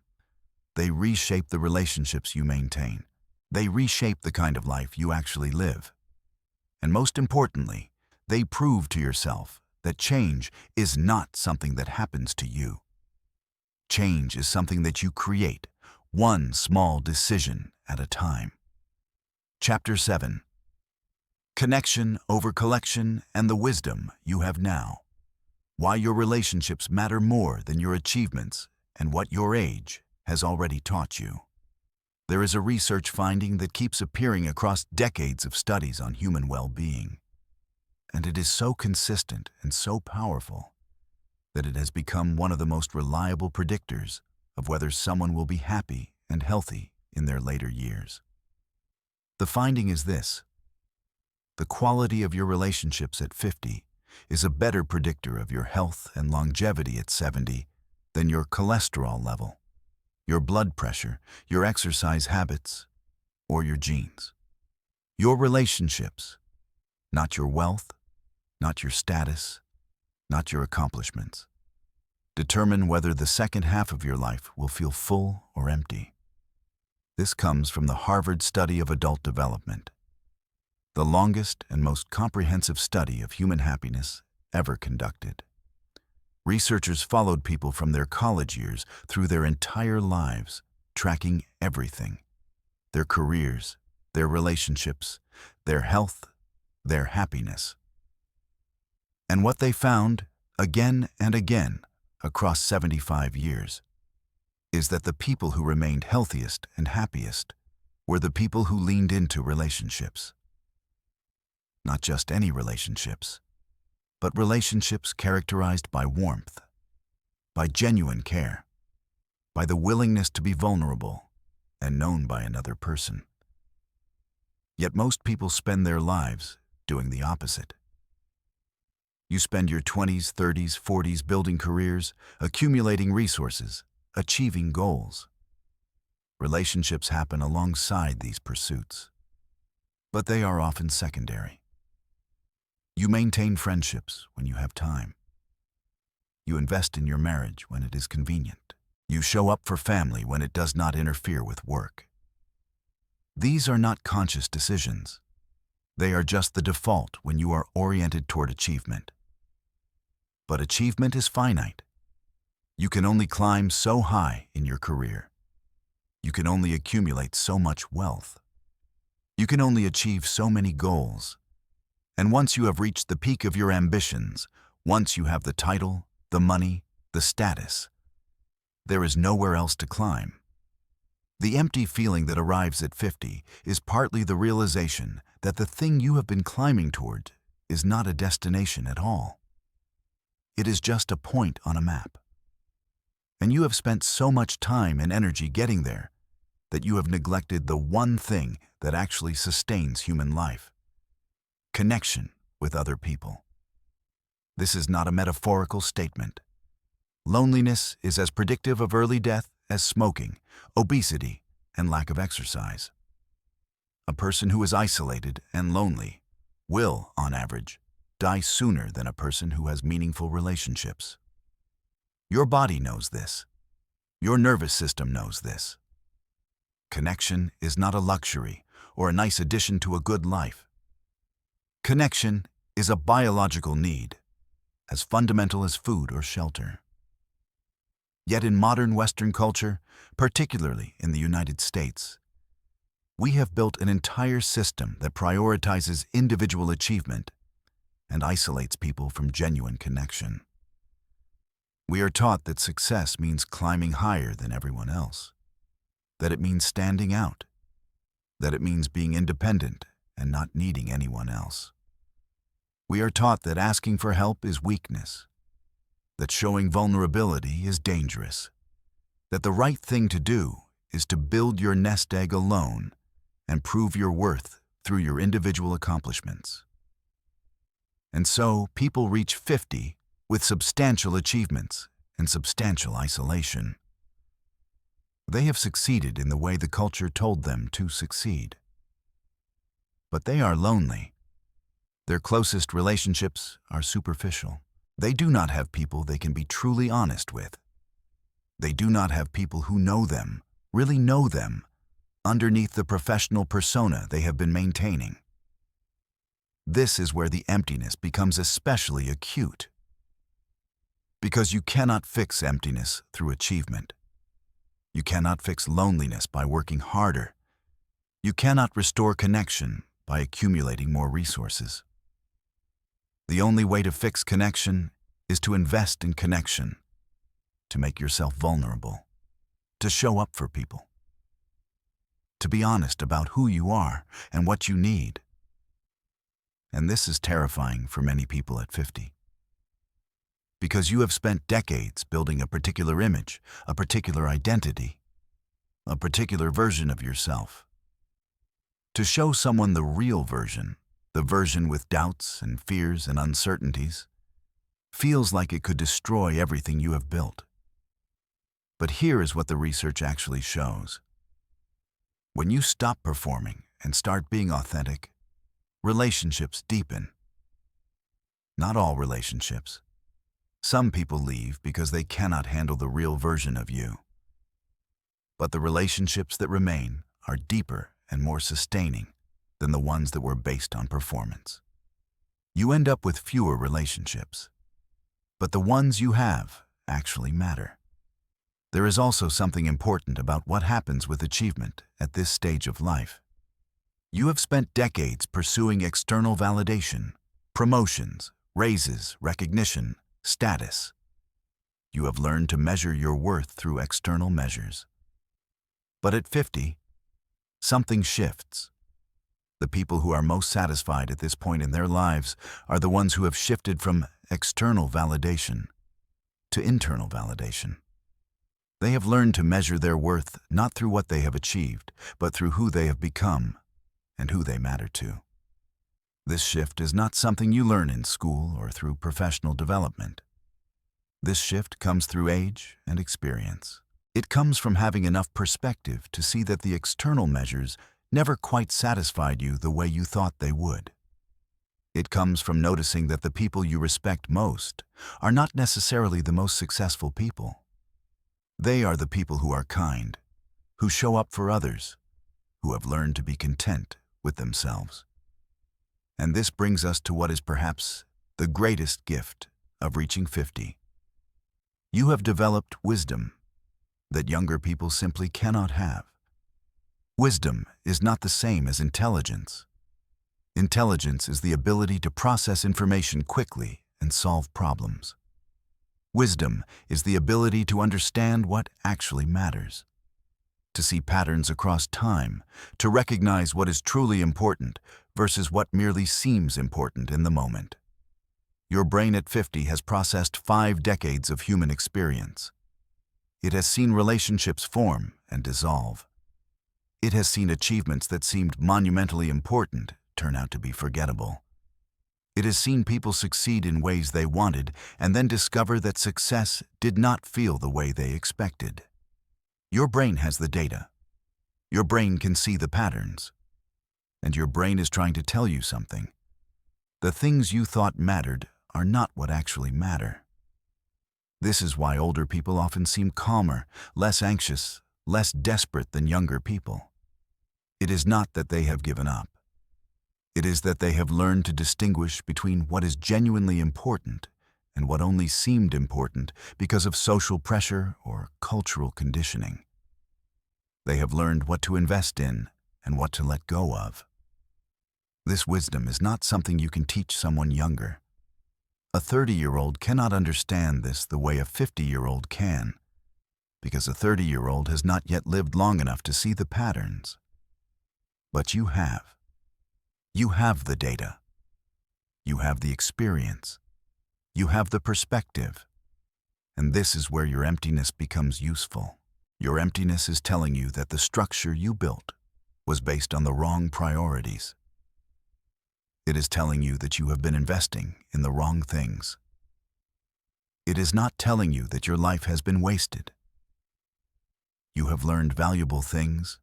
They reshape the relationships you maintain. They reshape the kind of life you actually live. And most importantly, they prove to yourself that change is not something that happens to you. Change is something that you create, one small decision at a time. Chapter 7. Connection over collection and the wisdom you have now. Why your relationships matter more than your achievements and what your age has already taught you. There is a research finding that keeps appearing across decades of studies on human well-being. And it is so consistent and so powerful that it has become one of the most reliable predictors of whether someone will be happy and healthy in their later years. The finding is this: the quality of your relationships at 50 is a better predictor of your health and longevity at 70 than your cholesterol level, your blood pressure, your exercise habits, or your genes. Your relationships, not your wealth, not your status, not your accomplishments, determine whether the second half of your life will feel full or empty. This comes from the Harvard Study of Adult Development, the longest and most comprehensive study of human happiness ever conducted. Researchers followed people from their college years through their entire lives, tracking everything: their careers, their relationships, their health, their happiness. And what they found, again and again, across 75 years, is that the people who remained healthiest and happiest were the people who leaned into relationships. Not just any relationships, but relationships characterized by warmth, by genuine care, by the willingness to be vulnerable and known by another person. Yet most people spend their lives doing the opposite. You spend your 20s, 30s, 40s building careers, accumulating resources, achieving goals. Relationships happen alongside these pursuits, but they are often secondary. You maintain friendships when you have time. You invest in your marriage when it is convenient. You show up for family when it does not interfere with work. These are not conscious decisions. They are just the default when you are oriented toward achievement. But achievement is finite. You can only climb so high in your career. You can only accumulate so much wealth. You can only achieve so many goals. And once you have reached the peak of your ambitions, once you have the title, the money, the status, there is nowhere else to climb. The empty feeling that arrives at 50 is partly the realization that the thing you have been climbing toward is not a destination at all. It is just a point on a map. And you have spent so much time and energy getting there that you have neglected the one thing that actually sustains human life: connection with other people. This is not a metaphorical statement. Loneliness is as predictive of early death as smoking, obesity, and lack of exercise. A person who is isolated and lonely will, on average, die sooner than a person who has meaningful relationships. Your body knows this. Your nervous system knows this. Connection is not a luxury or a nice addition to a good life. Connection is a biological need, as fundamental as food or shelter. Yet in modern Western culture, particularly in the United States, we have built an entire system that prioritizes individual achievement and isolates people from genuine connection. We are taught that success means climbing higher than everyone else, that it means standing out, that it means being independent and not needing anyone else. We are taught that asking for help is weakness, that showing vulnerability is dangerous, that the right thing to do is to build your nest egg alone and prove your worth through your individual accomplishments. And so, people reach 50 with substantial achievements and substantial isolation. They have succeeded in the way the culture told them to succeed. But they are lonely. Their closest relationships are superficial. They do not have people they can be truly honest with. They do not have people who know them, really know them, underneath the professional persona they have been maintaining. This is where the emptiness becomes especially acute. Because you cannot fix emptiness through achievement. You cannot fix loneliness by working harder. You cannot restore connection by accumulating more resources. The only way to fix connection is to invest in connection, to make yourself vulnerable, to show up for people, to be honest about who you are and what you need. And this is terrifying for many people at 50. Because you have spent decades building a particular image, a particular identity, a particular version of yourself. To show someone the real version, the version with doubts and fears and uncertainties, feels like it could destroy everything you have built. But here is what the research actually shows. When you stop performing and start being authentic, relationships deepen. Not all relationships. Some people leave because they cannot handle the real version of you. But the relationships that remain are deeper and more sustaining than the ones that were based on performance. You end up with fewer relationships, but the ones you have actually matter. There is also something important about what happens with achievement at this stage of life. You have spent decades pursuing external validation, promotions, raises, recognition, status. You have learned to measure your worth through external measures. But at 50, something shifts. The people who are most satisfied at this point in their lives are the ones who have shifted from external validation to internal validation. They have learned to measure their worth not through what they have achieved, but through who they have become and who they matter to. This shift is not something you learn in school or through professional development. This shift comes through age and experience. It comes from having enough perspective to see that the external measures never quite satisfied you the way you thought they would. It comes from noticing that the people you respect most are not necessarily the most successful people. They are the people who are kind, who show up for others, who have learned to be content with themselves. And this brings us to what is perhaps the greatest gift of reaching 50. You have developed wisdom that younger people simply cannot have. Wisdom is not the same as intelligence. Intelligence is the ability to process information quickly and solve problems. Wisdom is the ability to understand what actually matters, to see patterns across time, to recognize what is truly important versus what merely seems important in the moment. Your brain at 50 has processed 5 decades of human experience. It has seen relationships form and dissolve. It has seen achievements that seemed monumentally important turn out to be forgettable. It has seen people succeed in ways they wanted and then discover that success did not feel the way they expected. Your brain has the data. Your brain can see the patterns. And your brain is trying to tell you something. The things you thought mattered are not what actually matter. This is why older people often seem calmer, less anxious, less desperate than younger people. It is not that they have given up. It is that they have learned to distinguish between what is genuinely important and what only seemed important because of social pressure or cultural conditioning. They have learned what to invest in and what to let go of. This wisdom is not something you can teach someone younger. A 30-year-old cannot understand this the way a 50-year-old can, because a 30-year-old has not yet lived long enough to see the patterns. But you have. You have the data. You have the experience. You have the perspective. And this is where your emptiness becomes useful. Your emptiness is telling you that the structure you built was based on the wrong priorities. It is telling you that you have been investing in the wrong things. It is not telling you that your life has been wasted. You have learned valuable things.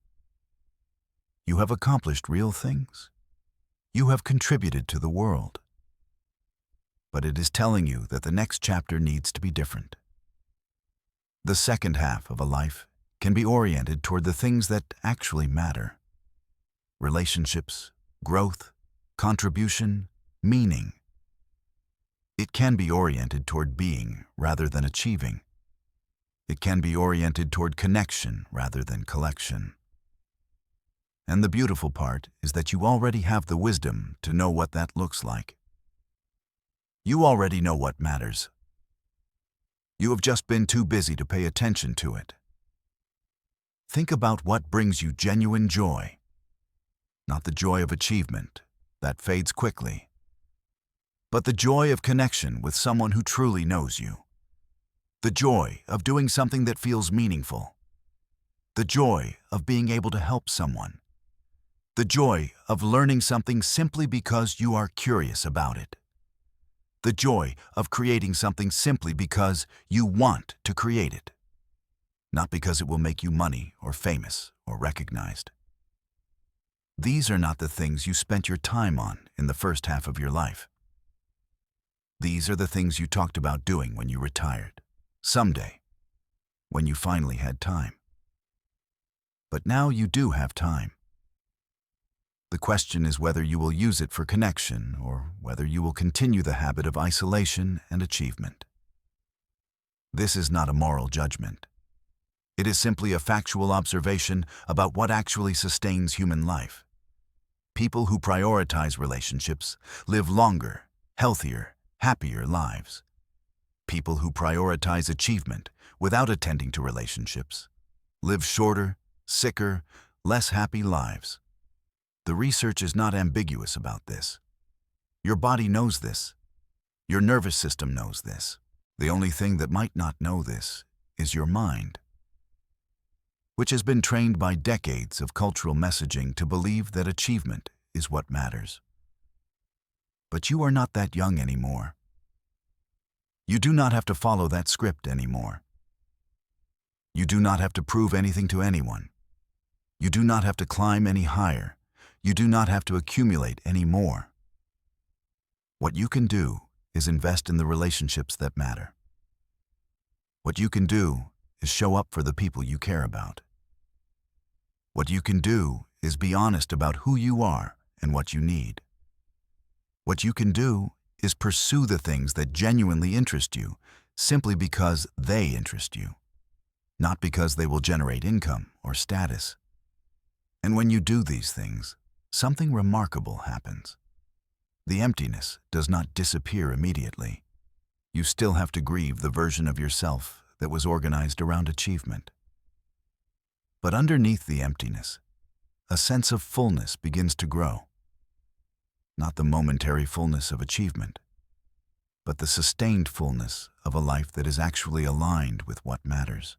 You have accomplished real things. You have contributed to the world. But it is telling you that the next chapter needs to be different. The second half of a life can be oriented toward the things that actually matter. Relationships, growth, contribution, meaning. It can be oriented toward being rather than achieving. It can be oriented toward connection rather than collection. And the beautiful part is that you already have the wisdom to know what that looks like. You already know what matters. You have just been too busy to pay attention to it. Think about what brings you genuine joy. Not the joy of achievement, that fades quickly, but the joy of connection with someone who truly knows you. The joy of doing something that feels meaningful. The joy of being able to help someone. The joy of learning something simply because you are curious about it. The joy of creating something simply because you want to create it, not because it will make you money or famous or recognized. These are not the things you spent your time on in the first half of your life. These are the things you talked about doing when you retired, someday, when you finally had time. But now you do have time. The question is whether you will use it for connection or whether you will continue the habit of isolation and achievement. This is not a moral judgment. It is simply a factual observation about what actually sustains human life. People who prioritize relationships live longer, healthier, happier lives. People who prioritize achievement without attending to relationships live shorter, sicker, less happy lives. The research is not ambiguous about this. Your body knows this. Your nervous system knows this. The only thing that might not know this is your mind, which has been trained by decades of cultural messaging to believe that achievement is what matters. But you are not that young anymore. You do not have to follow that script anymore. You do not have to prove anything to anyone. You do not have to climb any higher. You do not have to accumulate any more. What you can do is invest in the relationships that matter. What you can do is show up for the people you care about. What you can do is be honest about who you are and what you need. What you can do is pursue the things that genuinely interest you simply because they interest you, not because they will generate income or status. And when you do these things, something remarkable happens. The emptiness does not disappear immediately. You still have to grieve the version of yourself that was organized around achievement. But underneath the emptiness, a sense of fullness begins to grow. Not the momentary fullness of achievement, but the sustained fullness of a life that is actually aligned with what matters.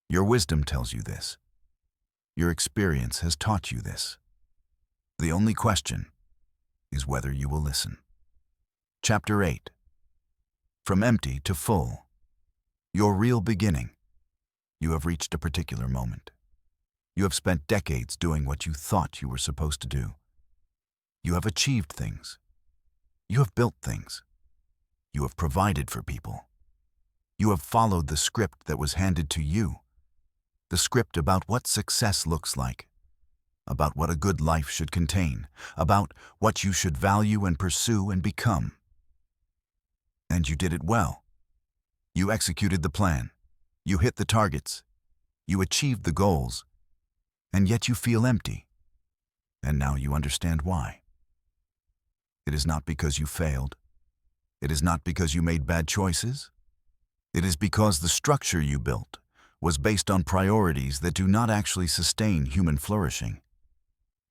Your wisdom tells you this. Your experience has taught you this. The only question is whether you will listen. Chapter 8. From empty to full. Your real beginning. You have reached a particular moment. You have spent decades doing what you thought you were supposed to do. You have achieved things. You have built things. You have provided for people. You have followed the script that was handed to you. The script about what success looks like, about what a good life should contain, about what you should value and pursue and become. And you did it well. You executed the plan. You hit the targets. You achieved the goals. And yet you feel empty. And now you understand why. It is not because you failed. It is not because you made bad choices. It is because the structure you built was based on priorities that do not actually sustain human flourishing.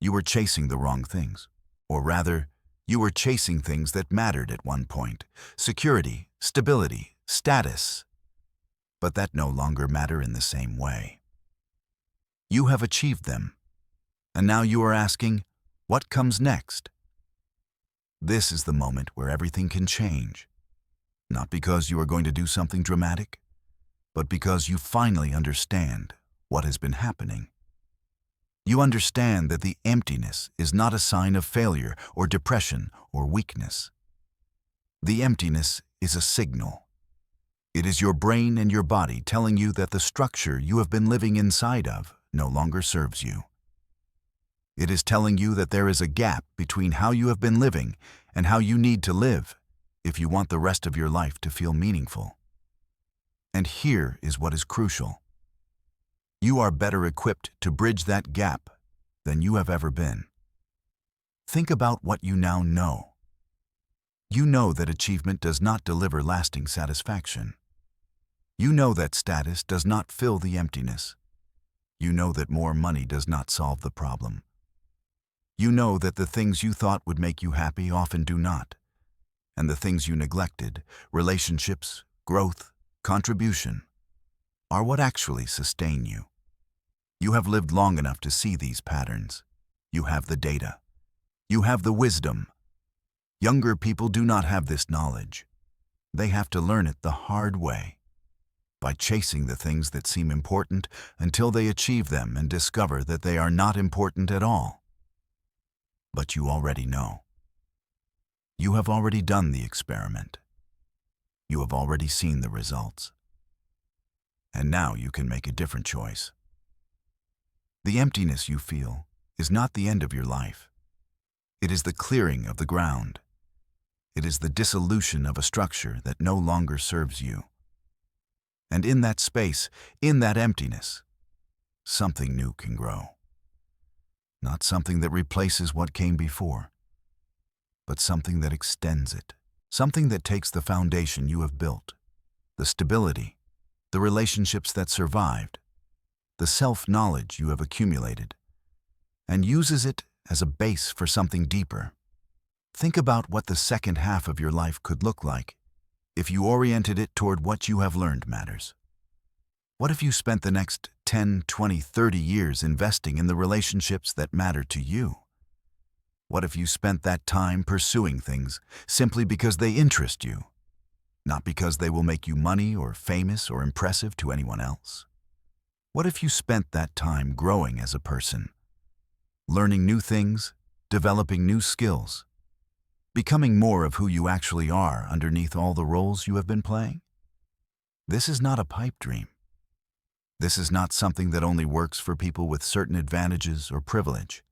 You were chasing the wrong things. Or rather, you were chasing things that mattered at one point: security, stability, status. But that no longer matter in the same way. You have achieved them, and now you are asking, what comes next? This is the moment where everything can change. Not because you are going to do something dramatic, but because you finally understand what has been happening. You understand that the emptiness is not a sign of failure or depression or weakness. The emptiness is a signal. It is your brain and your body telling you that the structure you have been living inside of no longer serves you. It is telling you that there is a gap between how you have been living and how you need to live if you want the rest of your life to feel meaningful. And here is what is crucial. You are better equipped to bridge that gap than you have ever been. Think about what you now know. You know that achievement does not deliver lasting satisfaction. You know that status does not fill the emptiness. You know that more money does not solve the problem. You know that the things you thought would make you happy often do not, and the things you neglected, relationships, growth, contribution, are what actually sustain you. You have lived long enough to see these patterns. You have the data. You have the wisdom. Younger people do not have this knowledge. They have to learn it the hard way, by chasing the things that seem important until they achieve them and discover that they are not important at all. But you already know. You have already done the experiment. You have already seen the results. And now you can make a different choice. The emptiness you feel is not the end of your life. It is the clearing of the ground. It is the dissolution of a structure that no longer serves you. And in that space, in that emptiness, something new can grow. Not something that replaces what came before, but something that extends it. Something that takes the foundation you have built, the stability, the relationships that survived, the self-knowledge you have accumulated, and uses it as a base for something deeper. Think about what the second half of your life could look like if you oriented it toward what you have learned matters. What if you spent the next 10, 20, 30 years investing in the relationships that matter to you? What if you spent that time pursuing things simply because they interest you, not because they will make you money or famous or impressive to anyone else? What if you spent that time growing as a person, learning new things, developing new skills, becoming more of who you actually are underneath all the roles you have been playing? This is not a pipe dream. This is not something that only works for people with certain advantages or privilege.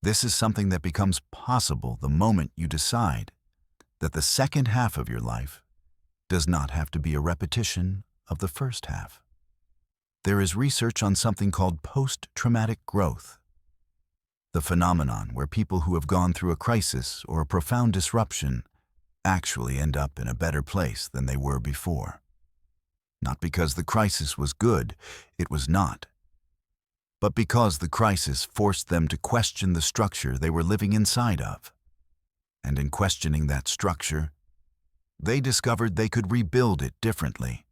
This is something that becomes possible the moment you decide that the second half of your life does not have to be a repetition of the first half. There is research on something called post-traumatic growth, the phenomenon where people who have gone through a crisis or a profound disruption actually end up in a better place than they were before. Not because the crisis was good, it was not, but because the crisis forced them to question the structure they were living inside of. And in questioning that structure, they discovered they could rebuild it differently.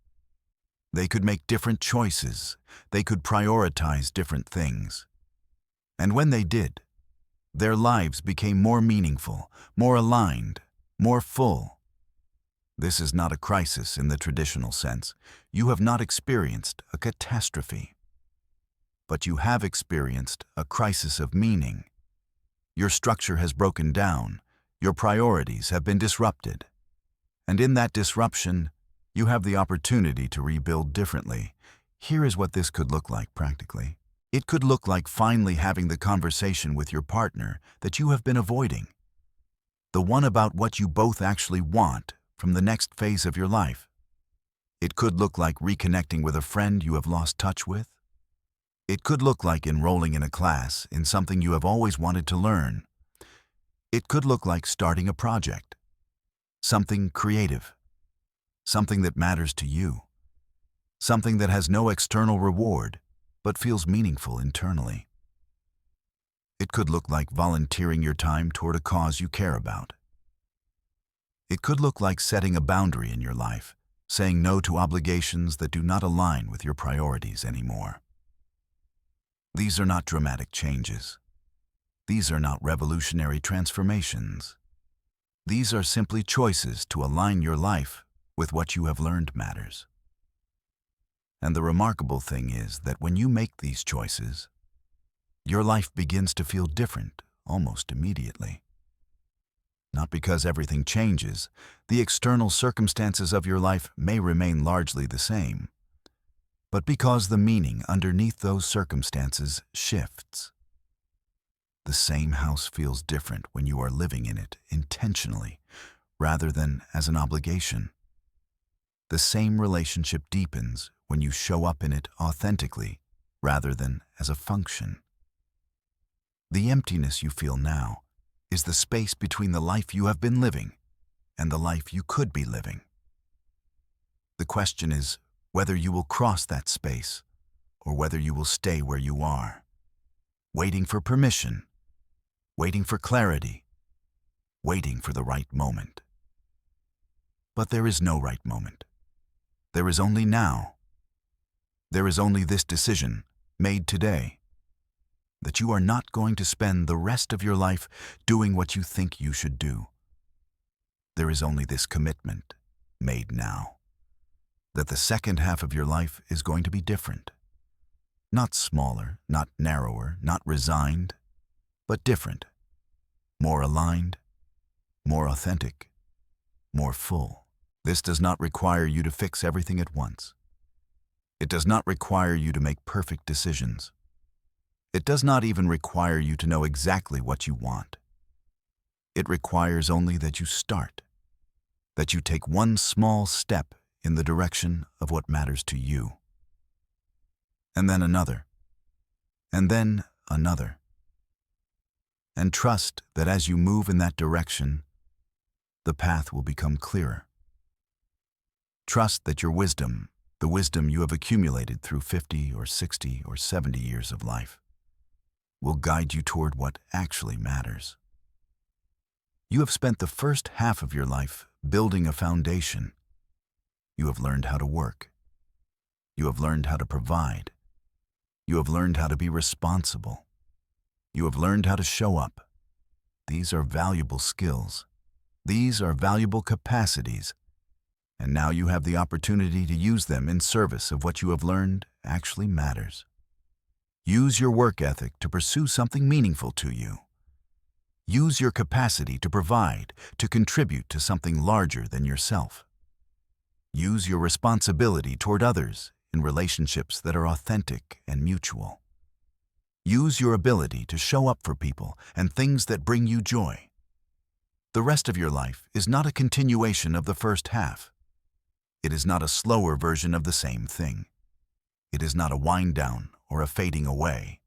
They could make different choices. They could prioritize different things. And when they did, their lives became more meaningful, more aligned, more full. This is not a crisis in the traditional sense. You have not experienced a catastrophe. But you have experienced a crisis of meaning. Your structure has broken down. Your priorities have been disrupted. And in that disruption, you have the opportunity to rebuild differently. Here is what this could look like practically. It could look like finally having the conversation with your partner that you have been avoiding. The one about what you both actually want from the next phase of your life. It could look like reconnecting with a friend you have lost touch with. It could look like enrolling in a class in something you have always wanted to learn. It could look like starting a project, something creative, something that matters to you, something that has no external reward but feels meaningful internally. It could look like volunteering your time toward a cause you care about. It could look like setting a boundary in your life, saying no to obligations that do not align with your priorities anymore. These are not dramatic changes. These are not revolutionary transformations. These are simply choices to align your life with what you have learned matters. And the remarkable thing is that when you make these choices, your life begins to feel different almost immediately. Not because everything changes, the external circumstances of your life may remain largely the same, but because the meaning underneath those circumstances shifts. The same house feels different when you are living in it intentionally rather than as an obligation. The same relationship deepens when you show up in it authentically rather than as a function. The emptiness you feel now is the space between the life you have been living and the life you could be living. The question is whether you will cross that space or whether you will stay where you are, waiting for permission, waiting for clarity, waiting for the right moment. But there is no right moment. There is only now. There is only this decision, made today, that you are not going to spend the rest of your life doing what you think you should do. There is only this commitment, made now, that the second half of your life is going to be different. Not smaller, not narrower, not resigned, but different, more aligned, more authentic, more full. This does not require you to fix everything at once. It does not require you to make perfect decisions. It does not even require you to know exactly what you want. It requires only that you start, that you take one small step in the direction of what matters to you. And then another, and then another. And trust that as you move in that direction, the path will become clearer. Trust that your wisdom, the wisdom you have accumulated through 50 or 60 or 70 years of life, will guide you toward what actually matters. You have spent the first half of your life building a foundation. You have learned how to work. You have learned how to provide. You have learned how to be responsible. You have learned how to show up. These are valuable skills. These are valuable capacities. And now you have the opportunity to use them in service of what you have learned actually matters. Use your work ethic to pursue something meaningful to you. Use your capacity to provide, to contribute to something larger than yourself. Use your responsibility toward others in relationships that are authentic and mutual. Use your ability to show up for people and things that bring you joy. The rest of your life is not a continuation of the first half. It is not a slower version of the same thing. It is not a wind down or a fading away.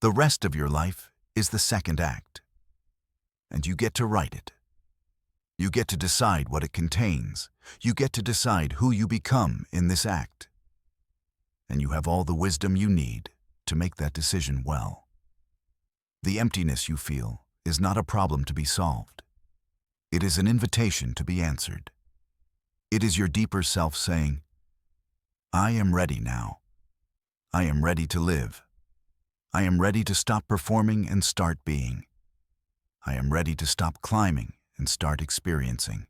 The rest of your life is the second act. And you get to write it. You get to decide what it contains. You get to decide who you become in this act. And you have all the wisdom you need to make that decision well. The emptiness you feel is not a problem to be solved. It is an invitation to be answered. It is your deeper self saying, I am ready now. I am ready to live. I am ready to stop performing and start being. I am ready to stop climbing and start experiencing.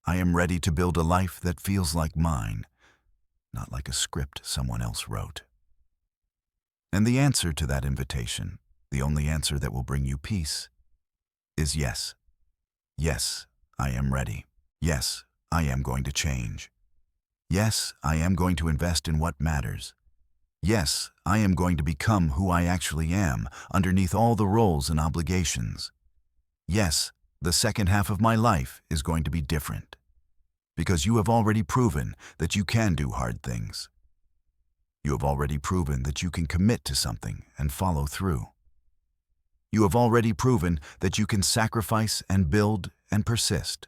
I am ready to build a life that feels like mine, not like a script someone else wrote. And the answer to that invitation, the only answer that will bring you peace, is yes. Yes, I am ready. Yes, I am going to change. Yes, I am going to invest in what matters. Yes, I am going to become who I actually am, underneath all the roles and obligations. Yes, the second half of my life is going to be different. Because you have already proven that you can do hard things. You have already proven that you can commit to something and follow through. You have already proven that you can sacrifice and build and persist.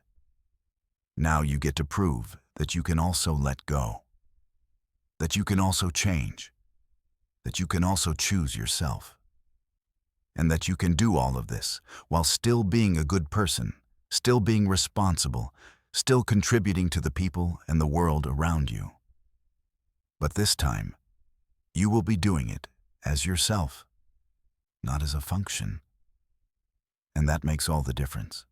Now you get to prove that you can also let go, that you can also change, that you can also choose yourself, and that you can do all of this while still being a good person, still being responsible, still contributing to the people and the world around you. But this time, you will be doing it as yourself, not as a function. And that makes all the difference.